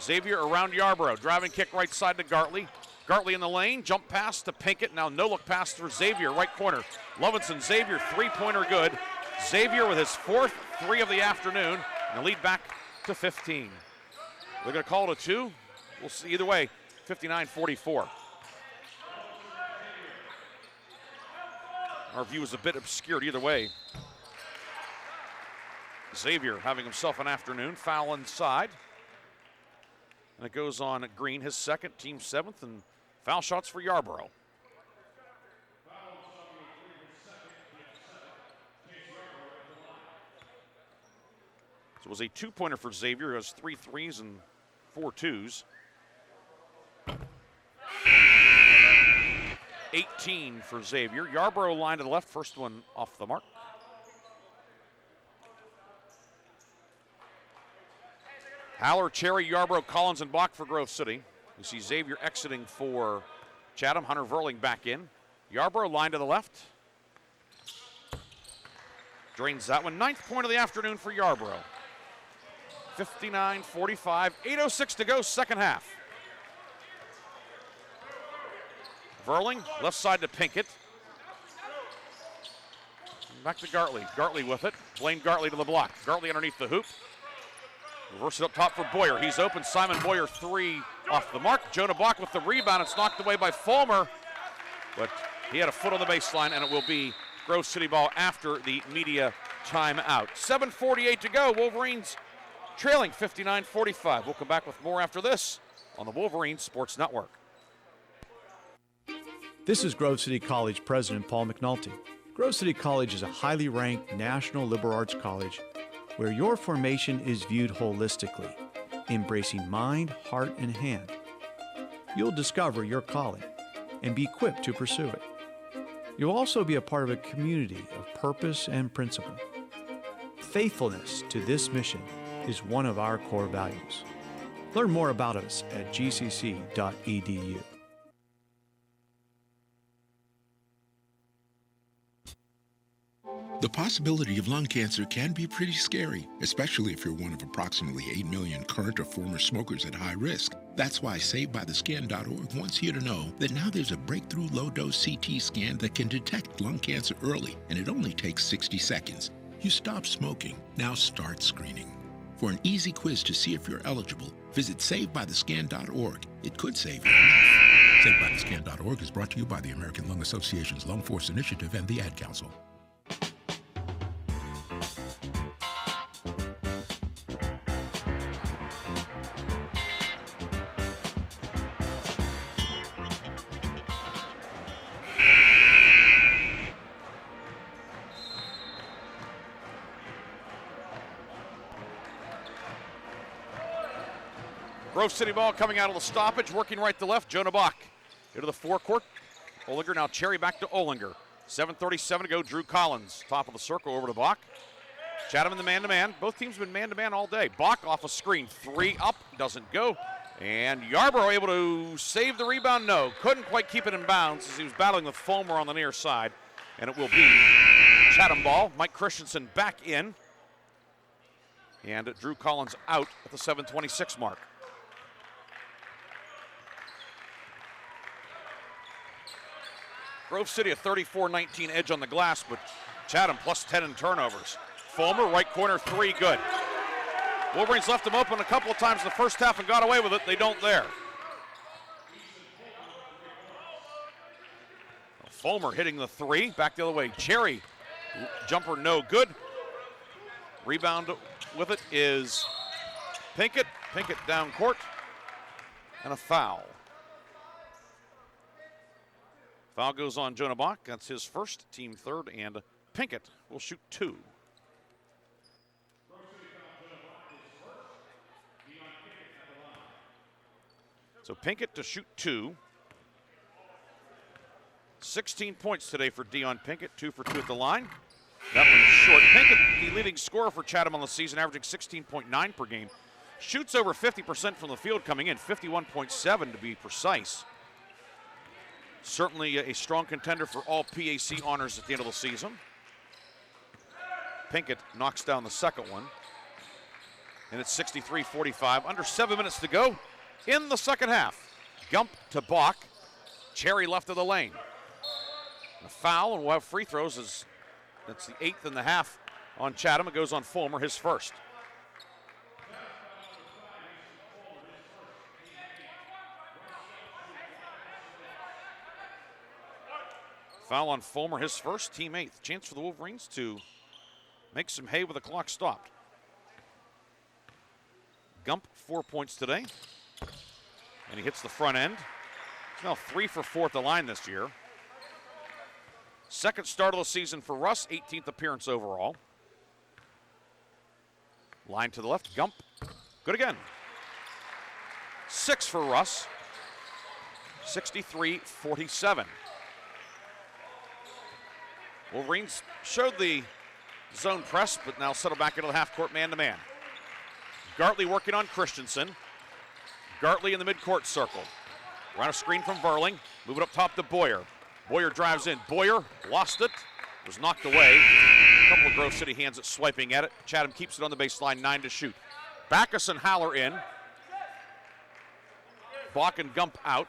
Xavier around Yarbrough. Driving kick right side to Gartley. Gartley in the lane. Jump pass to Pinkett. Now no look pass for Xavier. Right corner. Levinson Xavier. 3-pointer good. Xavier with his 4th 3 of the afternoon. And the lead back to 15. They're going to call it a 2. We'll see either way. 59-44. Our view is a bit obscured either way. Xavier having himself an afternoon. Foul inside. And it goes on Green, his second, team 7th, and foul shots for Yarbrough. So it was a 2-pointer for Xavier, who has 3 threes and 4 twos. 18 for Xavier. Yarbrough line to the left, first one off the mark. Haller, Cherry, Yarbrough, Collins, and Bach for Grove City. You see Xavier exiting for Chatham. Hunter Verling back in. Yarbrough line to the left. Drains that one. 9th point of the afternoon for Yarbrough. 59-45. 8:06 to go, second half. Verling, left side to Pinkett. Back to Gartley. Gartley with it. Blaine Gartley to the block. Gartley underneath the hoop. Reverse it up top for Boyer. He's open. Simon Boyer 3 off the mark. Jonah Bach with the rebound. It's knocked away by Fulmer. But he had a foot on the baseline, and it will be Grove City ball after the media timeout. 7:48 to go. Wolverines trailing 59-45. We'll come back with more after this on the Wolverines Sports Network. This is Grove City College President Paul McNulty. Grove City College is a highly ranked national liberal arts college where your formation is viewed holistically, embracing mind, heart, and hand. You'll discover your calling and be equipped to pursue it. You'll also be a part of a community of purpose and principle. Faithfulness to this mission is one of our core values. Learn more about us at gcc.edu. The possibility of lung cancer can be pretty scary, especially if you're one of approximately 8 million current or former smokers at high risk. That's why SaveByTheScan.org wants you to know that now there's a breakthrough low-dose CT scan that can detect lung cancer early, and it only takes 60 seconds. You stop smoking, now start screening. For an easy quiz to see if you're eligible, visit SaveByTheScan.org. It could save your life. SaveByTheScan.org is brought to you by the American Lung Association's Lung Force Initiative and the Ad Council. Grove City ball coming out of the stoppage, working right to left. Jonah Bach into the forecourt. Olinger now Cherry back to Olinger. 7:37 to go. Drew Collins, top of the circle over to Bach. Chatham in the man-to-man. Both teams have been man-to-man all day. Bach off a screen. 3 up, doesn't go. And Yarborough able to save the rebound. No, couldn't quite keep it in bounds as he was battling with Fulmer on the near side. And it will be Chatham ball. Mike Christensen back in. And Drew Collins out at the 7:26 mark. Grove City a 34-19 edge on the glass, but Chatham plus 10 in turnovers. Fulmer, right corner, 3, good. Wolverines left them open a couple of times in the first half and got away with it. They don't there. Fulmer hitting the 3, back the other way. Cherry, jumper no good. Rebound with it is Pinkett. Pinkett down court, and a foul. Foul goes on Jonah Bach. That's his first, team third, and Pinkett will shoot 2. So Pinkett to shoot 2. 16 points today for Dion Pinkett, 2 for 2 at the line. That one's short. Pinkett, the leading scorer for Chatham on the season, averaging 16.9 per game. Shoots over 50% from the field coming in, 51.7 to be precise. Certainly a strong contender for all PAC honors at the end of the season. Pinkett knocks down the second one. And it's 63-45. Under 7 minutes to go in the second half. Gump to Bach. Cherry left of the lane. A foul, and we'll have free throws. That's the 8th in the half on Chatham. It goes on Fulmer, his first. Foul on Fulmer, his first, team 8th. Chance for the Wolverines to make some hay with the clock stopped. Gump, 4 points today. And he hits the front end. He's now 3 for 4 at the line this year. Second start of the season for Russ, 18th appearance overall. Line to the left, Gump, good again. 6 for Russ, 63-47. Wolverines showed the zone press, but now settle back into the half-court man-to-man. Gartley working on Christensen. Gartley in the midcourt circle. Around a screen from Verling. Move it up top to Boyer. Boyer drives in. Boyer lost it. Was knocked away. A couple of Grove City hands at swiping at it. Chatham keeps it on the baseline, 9 to shoot. Backus and Haller in. Bach and Gump out.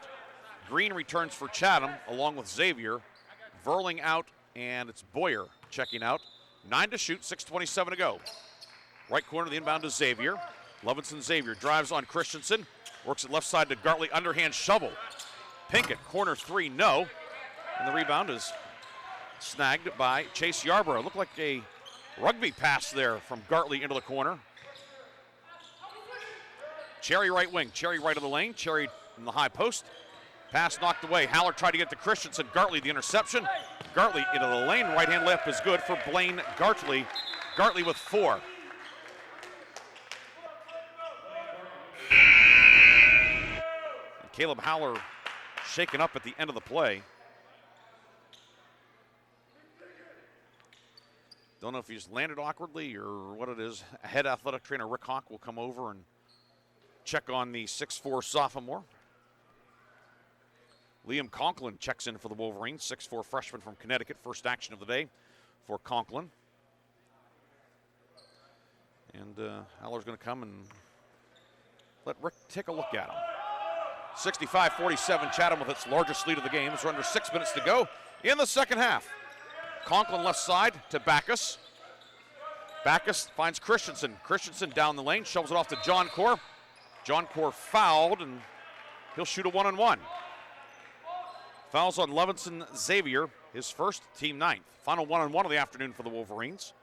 Green returns for Chatham along with Xavier. Verling out, and it's Boyer checking out. 9 to shoot, 6:27 to go. Right corner, the inbound to Xavier. Levinson Xavier drives on Christensen. Works it left side to Gartley, underhand shovel. Pinkett, corner 3, no. And the rebound is snagged by Chase Yarborough. Looked like a rugby pass there from Gartley into the corner. Cherry right wing, Cherry right of the lane, Cherry in the high post. Pass knocked away. Haller tried to get to Christensen. Gartley the interception. Gartley into the lane. Right hand layup is good for Blaine Gartley. Gartley with 4. And Caleb Haller shaken up at the end of the play. Don't know if he just landed awkwardly or what it is. Head athletic trainer Rick Hawk will come over and check on the 6'4 sophomore. Liam Conklin checks in for the Wolverines, 6'4 freshman from Connecticut. First action of the day for Conklin. And Haller's going to come and let Rick take a look at him. 65-47, Chatham with its largest lead of the game. We're under 6 minutes to go in the second half. Conklin left side to Backus. Backus finds Christensen. Christensen down the lane, shovels it off to John Core. John Core fouled, and he'll shoot a 1-on-1. Fouls on Levinson Xavier, his first, team 9th. Final 1-on-1 of the afternoon for the Wolverines.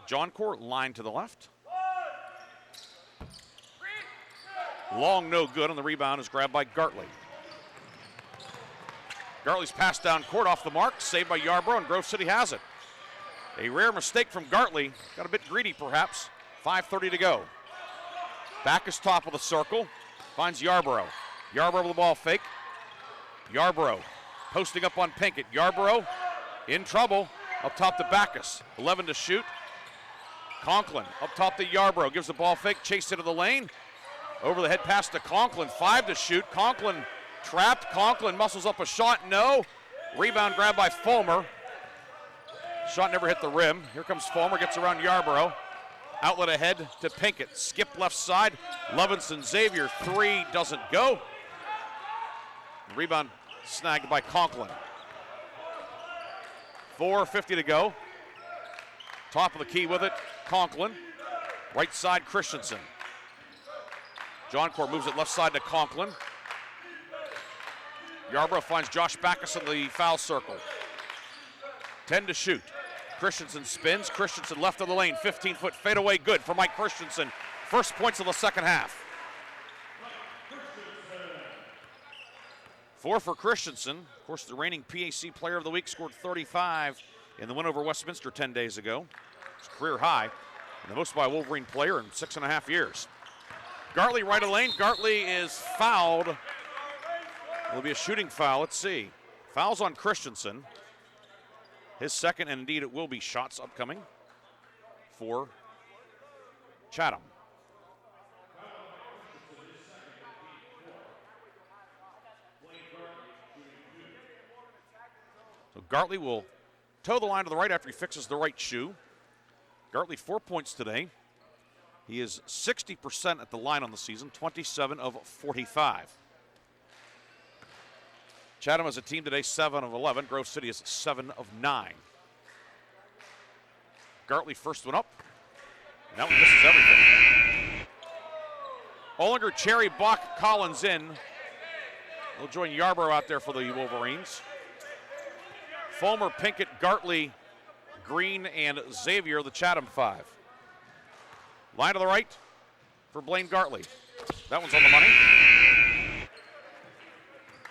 John Core line to the left. Long no good, and the rebound is grabbed by Gartley. Gartley's pass down court off the mark, saved by Yarbrough, and Grove City has it. A rare mistake from Gartley. Got a bit greedy, perhaps. 5:30 to go. Backus top of the circle. Finds Yarbrough. Yarbrough with the ball fake. Yarbrough posting up on Pinkett. Yarbrough in trouble. Up top to Backus. 11 to shoot. Conklin up top to Yarbrough. Gives the ball fake. Chased into the lane. Over the head pass to Conklin. 5 to shoot. Conklin trapped. Conklin muscles up a shot. No. Rebound grabbed by Fulmer. Shot never hit the rim. Here comes Fulmer. Gets around Yarbrough. Outlet ahead to Pinkett. Skip left side. Levinson Xavier. 3 doesn't go. Rebound snagged by Conklin. 4:50 to go. Top of the key with it. Conklin. Right side Christensen. John Core moves it left side to Conklin. Yarbrough finds Josh Backus in the foul circle. 10 to shoot. Christensen spins. Christensen left of the lane. 15-foot fadeaway good for Mike Christensen. First points of the second half. 4 for Christensen. Of course, the reigning PAC Player of the Week, scored 35 in the win over Westminster 10 days ago. It's a career high, and the most by a Wolverine player in 6.5 years. Gartley right of lane. Gartley is fouled. It'll be a shooting foul. Let's see. Fouls on Christensen. His second, and indeed it will be shots upcoming for Chatham. So Gartley will toe the line to the right after he fixes the right shoe. Gartley 4 points today. He is 60% at the line on the season, 27 of 45. Chatham as a team today, 7 of 11. Grove City is 7 of 9. Gartley first one up. And that one misses everything. Ollinger, Cherry, Bach, Collins in. They'll join Yarbrough out there for the Wolverines. Fulmer, Pinkett, Gartley, Green, and Xavier, the Chatham 5. Line to the right for Blaine Gartley. That one's on the money.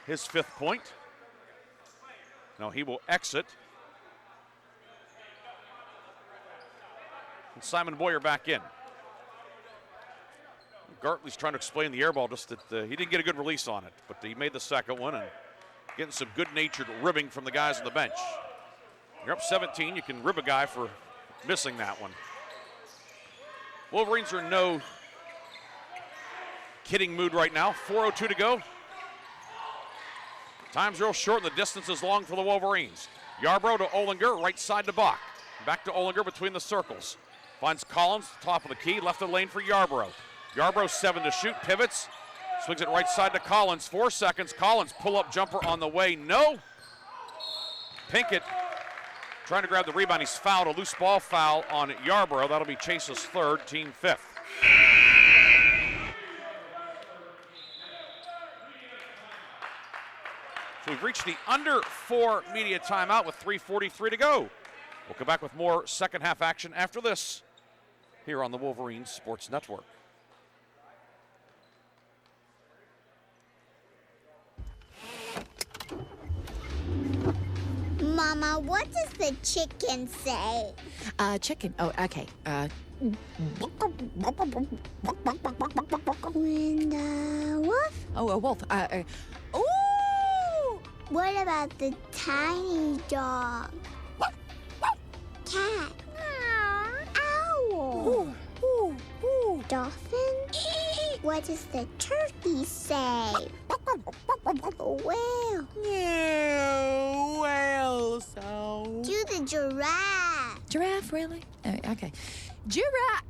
His 5th point. Now he will exit. And Simon Boyer back in. Gartley's trying to explain the air ball, just that he didn't get a good release on it, but he made the second one and getting some good-natured ribbing from the guys on the bench. You're up 17, you can rib a guy for missing that one. Wolverines are in no kidding mood right now. 4:02 to go. Time's real short and the distance is long for the Wolverines. Yarbrough to Ollinger, right side to Bach. Back to Ollinger between the circles. Finds Collins, top of the key, left of the lane for Yarbrough. Yarbrough 7 to shoot, pivots, swings it right side to Collins. 4 seconds, Collins pull-up jumper on the way, no. Pinkett trying to grab the rebound, he's fouled, a loose ball foul on Yarbrough. That'll be Chase's 3rd, team 5th. So we've reached the under 4 media timeout with 3:43 to go. We'll come back with more second half action after this here on the Wolverines Sports Network. Mama, what does the chicken say? Chicken. Oh, okay. When the wolf? Oh, a wolf. Ooh! What about the tiny dog? Cat? Owl? Dolphin? What does the turkey say? Whale? Yeah, whale sound. Do the giraffe. Giraffe, really? Okay. Giraffe.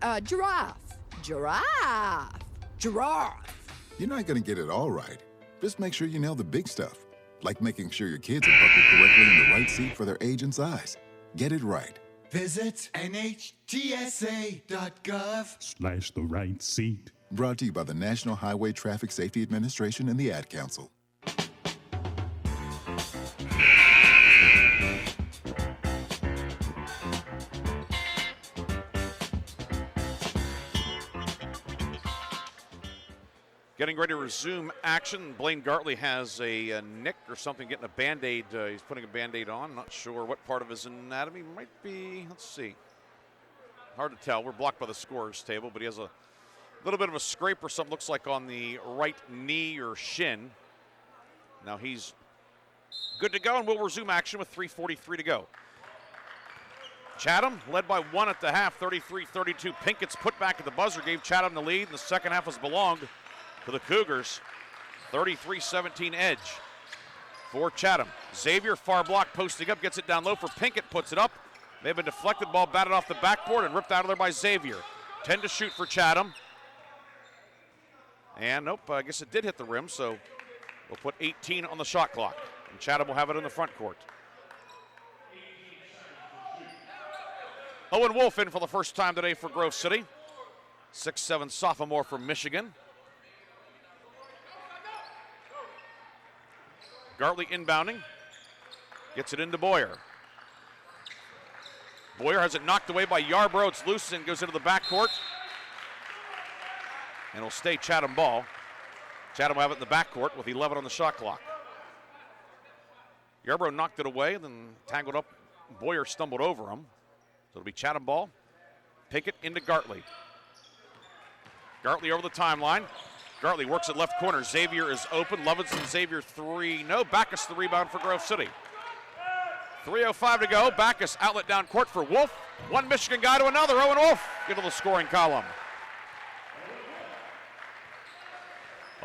You're not going to get it all right. Just make sure you nail the big stuff, like making sure your kids are buckled correctly in the right seat for their age and size. Get it right. Visit NHTSA.gov/the right seat. Brought to you by the National Highway Traffic Safety Administration and the Ad Council. Getting ready to resume action. Blaine Gartley has a nick or something, getting a Band-Aid. He's putting a Band-Aid on. Not sure what part of his anatomy. Might be, let's see. Hard to tell. We're blocked by the scorer's table, but he has a little bit of a scrape or something, looks like on the right knee or shin. Now he's good to go, and we'll resume action with 3:43 to go. Chatham led by 1 at the half, 33-32. Pinkett's put back at the buzzer gave Chatham the lead, and the second half has belonged to the Cougars. 33-17 edge for Chatham. Xavier, far block, posting up, gets it down low for Pinkett, puts it up. May have been deflected, ball batted off the backboard and ripped out of there by Xavier. 10 to shoot for Chatham. And nope, I guess it did hit the rim, so we'll put 18 on the shot clock. And Chatham will have it in the front court. Owen Wolf in for the first time today for Grove City. 6'7" sophomore from Michigan. Gartley inbounding. Gets it into Boyer. Boyer has it knocked away by Yarbrough. It's loose and goes into the backcourt. And it'll stay Chatham ball. Chatham will have it in the backcourt with 11 on the shot clock. Yarbrough knocked it away, then tangled up. Boyer stumbled over him. So it'll be Chatham ball. Pinkett into Gartley. Gartley over the timeline. Gartley works at left corner. Xavier is open. Levinson, Xavier, 3. No, Backus the rebound for Grove City. 3:05 to go. Backus outlet down court for Wolf. One Michigan guy to another. Owen Wolf into the scoring column.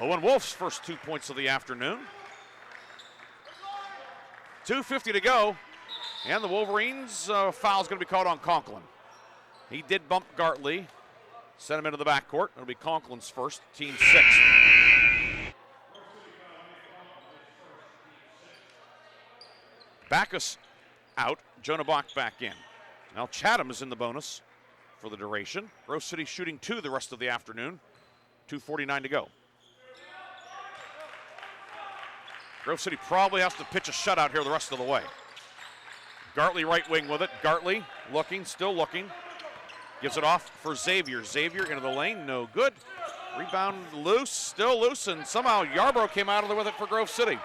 Owen Wolf's first 2 points of the afternoon. 2:50 to go. And the Wolverines foul's going to be called on Conklin. He did bump Gartley. Sent him into the backcourt. It'll be Conklin's first, team 6th. Backus out, Jonah Bach back in. Now Chatham is in the bonus for the duration. Grove City shooting 2 the rest of the afternoon. 2:49 to go. Grove City probably has to pitch a shutout here the rest of the way. Gartley right wing with it. Gartley looking, still looking. Gives it off for Xavier. Xavier into the lane, no good. Rebound loose, still loose, and somehow Yarbrough came out of there with it for Grove City.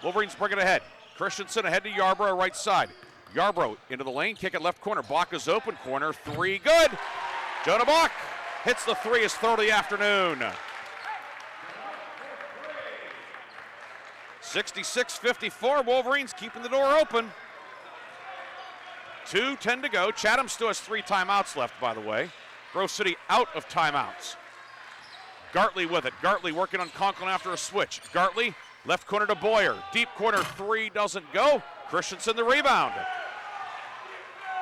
Wolverines bring it ahead. Christensen ahead to Yarbrough, right side. Yarbrough into the lane, kick it left corner. Bach is open, corner 3, good. Jonah Bach hits the 3, his third of the afternoon. 66-54, Wolverines keeping the door open. 2:10 to go. Chatham still has 3 timeouts left, by the way. Grove City out of timeouts. Gartley with it. Gartley working on Conklin after a switch. Gartley, left corner to Boyer. Deep corner 3 doesn't go. Christensen the rebound.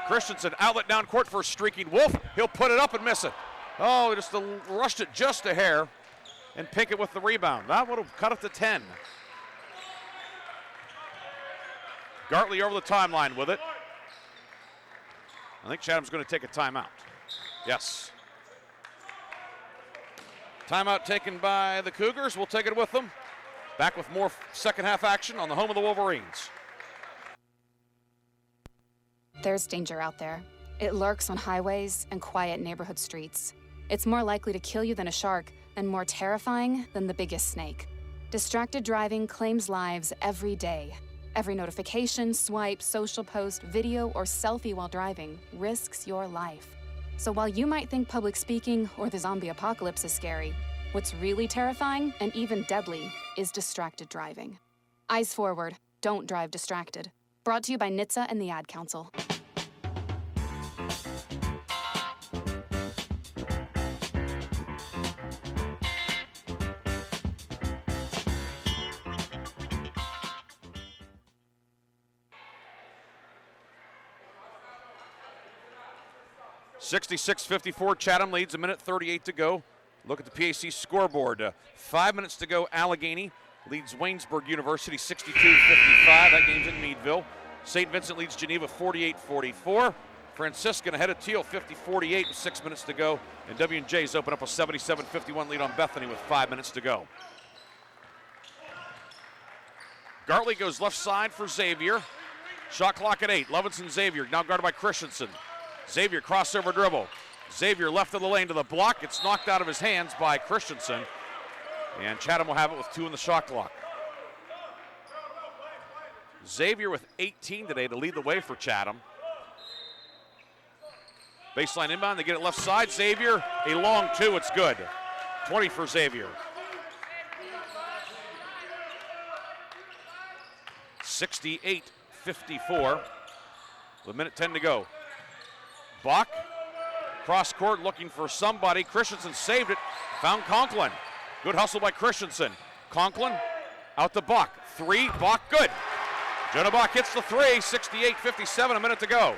Christensen outlet down court for a streaking Wolf. He'll put it up and miss it. Oh, just rushed it just a hair. And Pinkett with the rebound. That would have cut it to 10. Gartley over the timeline with it. I think Chatham's going to take a timeout. Yes. Timeout taken by the Cougars. We'll take it with them. Back with more second half action on the home of the Wolverines. There's danger out there. It lurks on highways and quiet neighborhood streets. It's more likely to kill you than a shark and more terrifying than the biggest snake. Distracted driving claims lives every day. Every notification, swipe, social post, video, or selfie while driving risks your life. So while you might think public speaking or the zombie apocalypse is scary, what's really terrifying and even deadly is distracted driving. Eyes forward, don't drive distracted. Brought to you by NHTSA and the Ad Council. (66-54), Chatham leads, a minute 38 to go. Look at the PAC scoreboard. 5 minutes to go. Allegheny leads Waynesburg University 62-55. That game's in Meadville. St. Vincent leads Geneva 48-44. Franciscan ahead of Teal 50-48 with 6 minutes to go. And W&J's open up a 77-51 lead on Bethany with 5 minutes to go. Gartley goes left side for Xavier. Shot clock at 8. Levinson Xavier now guarded by Christensen. Xavier crossover dribble. Xavier left of the lane to the block. It's knocked out of his hands by Christensen. And Chatham will have it with 2 in the shot clock. Xavier with 18 today to lead the way for Chatham. Baseline inbound, they get it left side. Xavier, a long 2, it's good. 20 for Xavier. 68-54. With a minute 10 to go. Bach, cross court looking for somebody. Christensen saved it, found Conklin. Good hustle by Christensen. Conklin out to Bach. 3, Bach good. Jonah Bach hits the 3, 68-57, a minute to go.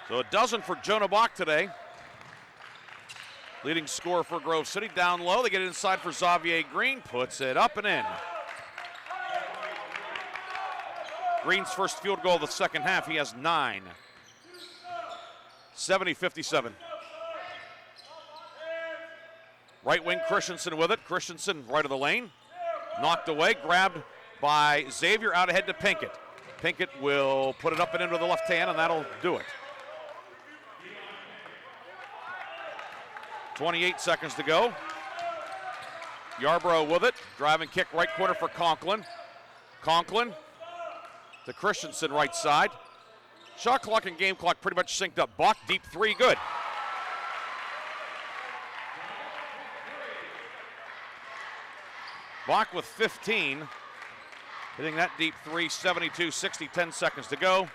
So a dozen for Jonah Bach today. Leading scorer for Grove City. Down low, they get it inside for Xavier Green. Puts it up and in. Green's first field goal of the second half. He has 9. 70-57. Right wing Christensen with it. Christensen right of the lane. Knocked away, grabbed by Xavier, out ahead to Pinkett. Pinkett will put it up and into the left hand, and that'll do it. 28 seconds to go. Yarborough with it. Driving kick right corner for Conklin. Conklin to Christensen right side. Shot clock and game clock pretty much synced up. Bach, deep 3, good. Bach with 15. Hitting that deep 3, 72-60, 10 seconds to go.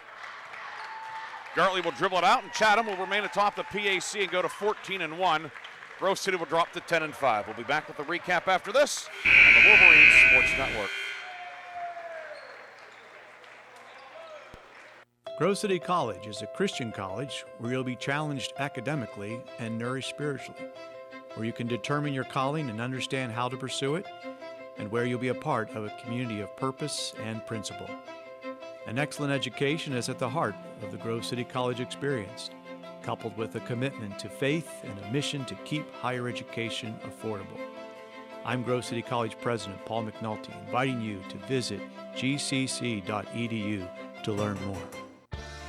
Gartley will dribble it out, and Chatham will remain atop the PAC and go to 14-1. Grove City will drop to 10-5. We'll be back with a recap after this on the Wolverines Sports Network. Grove City College is a Christian college where you'll be challenged academically and nourished spiritually, where you can determine your calling and understand how to pursue it, and where you'll be a part of a community of purpose and principle. An excellent education is at the heart of the Grove City College experience, coupled with a commitment to faith and a mission to keep higher education affordable. I'm Grove City College President Paul McNulty, inviting you to visit gcc.edu to learn more.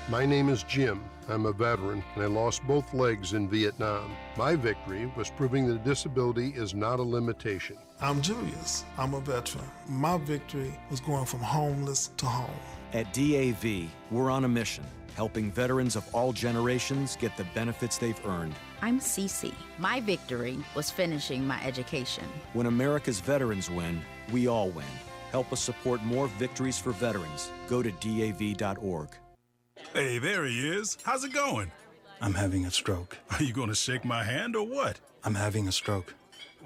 My name is Jim. I'm a veteran, and I lost both legs in Vietnam. My victory was proving that disability is not a limitation. I'm Julius. I'm a veteran. My victory was going from homeless to home. At DAV, we're on a mission, helping veterans of all generations get the benefits they've earned. I'm Cece. My victory was finishing my education. When America's veterans win, we all win. Help us support more victories for veterans. Go to DAV.org. Hey, there he is. How's it going? I'm having a stroke. Are you going to shake my hand or what? I'm having a stroke.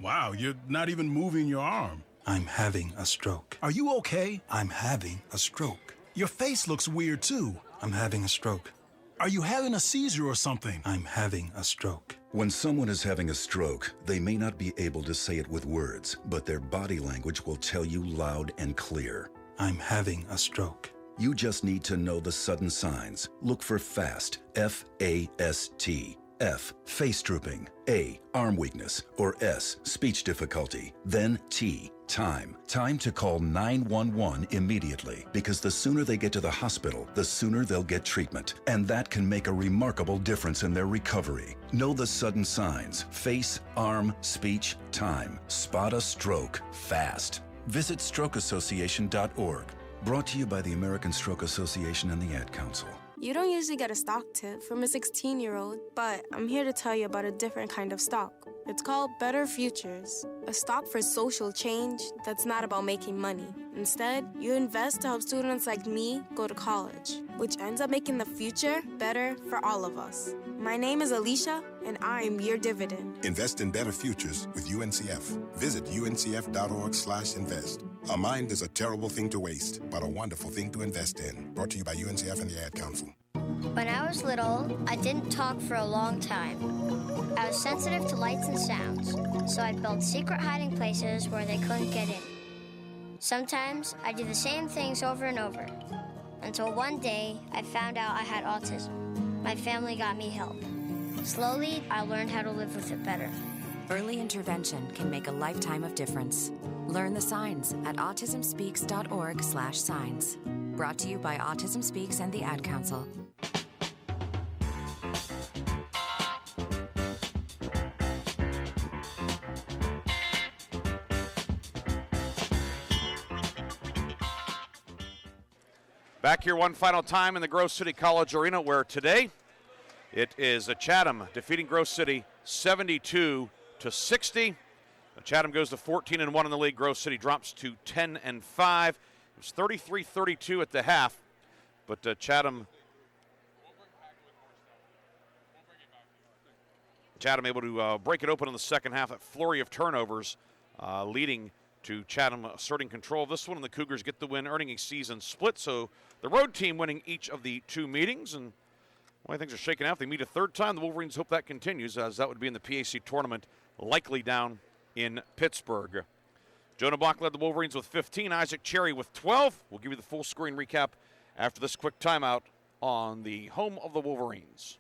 Wow, you're not even moving your arm. I'm having a stroke. Are you okay? I'm having a stroke. Your face looks weird, too. I'm having a stroke. Are you having a seizure or something? I'm having a stroke. When someone is having a stroke, they may not be able to say it with words, but their body language will tell you loud and clear. I'm having a stroke. You just need to know the sudden signs. Look for FAST, F-A-S-T. F, face drooping. A, arm weakness. Or S, speech difficulty. Then T, time. Time to call 911 immediately, because the sooner they get to the hospital, the sooner they'll get treatment. And that can make a remarkable difference in their recovery. Know the sudden signs. Face, arm, speech, time. Spot a stroke fast. Visit strokeassociation.org. Brought to you by the American Stroke Association and the Ad Council. You don't usually get a stock tip from a 16-year-old, but I'm here to tell you about a different kind of stock. It's called Better Futures, a stock for social change that's not about making money. Instead, you invest to help students like me go to college, which ends up making the future better for all of us. My name is Alicia, and I'm your dividend. Invest in better futures with UNCF. Visit uncf.org/invest. A mind is a terrible thing to waste, but a wonderful thing to invest in. Brought to you by UNCF and the Ad Council. When I was little, I didn't talk for a long time. I was sensitive to lights and sounds, so I built secret hiding places where they couldn't get in. Sometimes I do the same things over and over, until one day I found out I had autism. My family got me help. Slowly, I learned how to live with it better. Early intervention can make a lifetime of difference. Learn the signs at autismspeaks.org/signs. Brought to you by Autism Speaks and the Ad Council. Back here one final time in the Grove City College Arena, where today it is Chatham defeating Grove City 72-60. Chatham goes to 14-1 in the league. Grove City drops to 10-5. It was 33-32 at the half, but Chatham able to break it open in the second half. That flurry of turnovers leading to Chatham asserting control of this one, and the Cougars get the win, earning a season split. So the road team winning each of the two meetings, and the way things are shaking out, they meet a third time. The Wolverines hope that continues, as that would be in the PAC tournament, likely down in Pittsburgh. Jonah Bach led the Wolverines with 15, Isaac Cherry with 12. We'll give you the full screen recap after this quick timeout on the home of the Wolverines.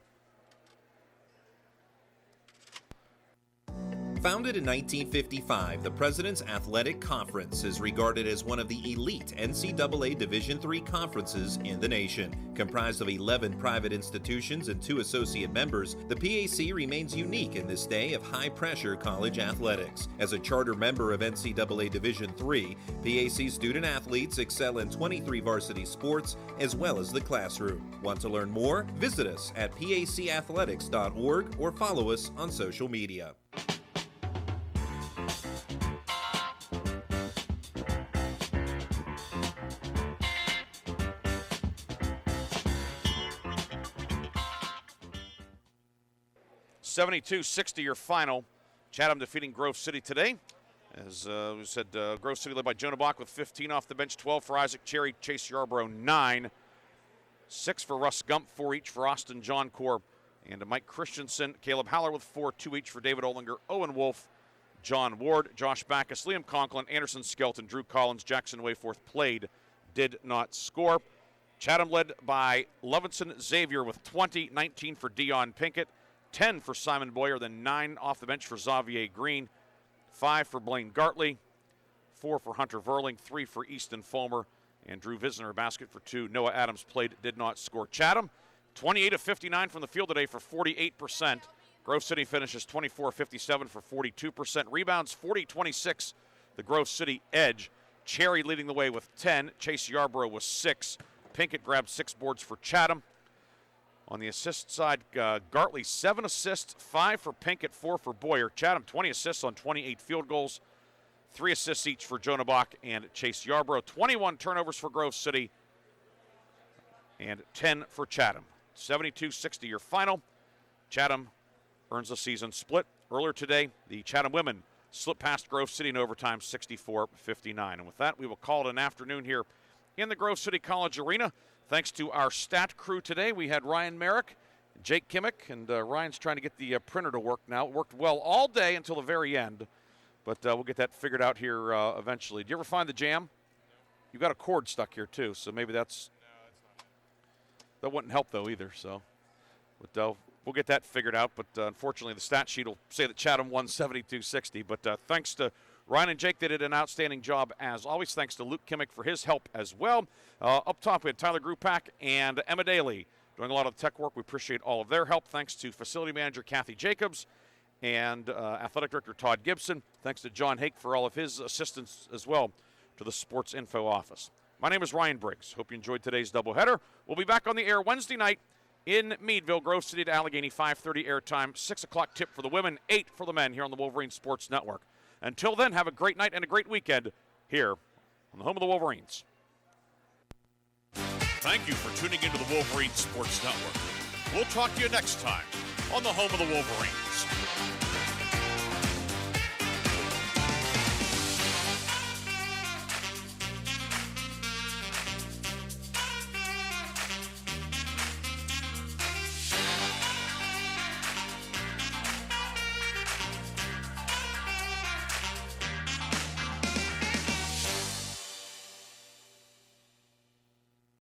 Founded in 1955, the President's Athletic Conference is regarded as one of the elite NCAA Division III conferences in the nation. Comprised of 11 private institutions and 2 associate members, the PAC remains unique in this day of high-pressure college athletics. As a charter member of NCAA Division III, PAC student athletes excel in 23 varsity sports as well as the classroom. Want to learn more? Visit us at pacathletics.org or follow us on social media. (72-60) your final. Chatham defeating Grove City today. As we said, Grove City led by Jonah Bach with 15 off the bench, 12 for Isaac Cherry, Chase Yarbrough 9, 6 for Russ Gump, 4 each for Austin John Core and Mike Christensen, Caleb Haller with 4, 2 each for David Olinger, Owen Wolf, John Ward, Josh Backus, Liam Conklin, Anderson Skelton, Drew Collins, Jackson Wayforth played, did not score. Chatham led by Levinson Xavier with 20, 19 for Dion Pinkett, 10 for Simon Boyer, then 9 off the bench for Xavier Green, 5 for Blaine Gartley, 4 for Hunter Verling, 3 for Easton Fulmer, and Drew Visner a basket for 2. Noah Adams played, did not score. Chatham, 28 of 59 from the field today for 48%. Grove City finishes 24 of 57 for 42%. Rebounds 40-26, the Grove City edge. Cherry leading the way with 10. Chase Yarbrough with 6. Pinkett grabbed 6 boards for Chatham. On the assist side, Gartley 7 assists, 5 for Pinkett, 4 for Boyer. Chatham 20 assists on 28 field goals, 3 assists each for Jonah Bach and Chase Yarbrough. 21 turnovers for Grove City and 10 for Chatham. 72-60 your final. Chatham earns the season split. Earlier today, the Chatham women slipped past Grove City in overtime 64-59. And with that, we will call it an afternoon here in the Grove City College Arena. Thanks to our stat crew today, we had Ryan Merrick, Jake Kimmick, and Ryan's trying to get the printer to work now. It worked well all day until the very end, but we'll get that figured out here eventually. Do you ever find the jam? You've got a cord stuck here too, so maybe that wouldn't help though either. So, but we'll get that figured out. But unfortunately, the stat sheet will say that Chatham won 72-60. But thanks to Ryan and Jake, they did an outstanding job as always. Thanks to Luke Kimmick for his help as well. Up top, we had Tyler Grupak and Emma Daly doing a lot of the tech work. We appreciate all of their help. Thanks to facility manager Kathy Jacobs and athletic director Todd Gibson. Thanks to John Hake for all of his assistance as well to the sports info office. My name is Ryan Briggs. Hope you enjoyed today's doubleheader. We'll be back on the air Wednesday night in Meadville, Grove City to Allegheny, 5:30 airtime, 6 o'clock tip for the women, 8 for the men here on the Wolverine Sports Network. Until then, have a great night and a great weekend here on the home of the Wolverines. Thank you for tuning into the Wolverine Sports Network. We'll talk to you next time on the home of the Wolverines.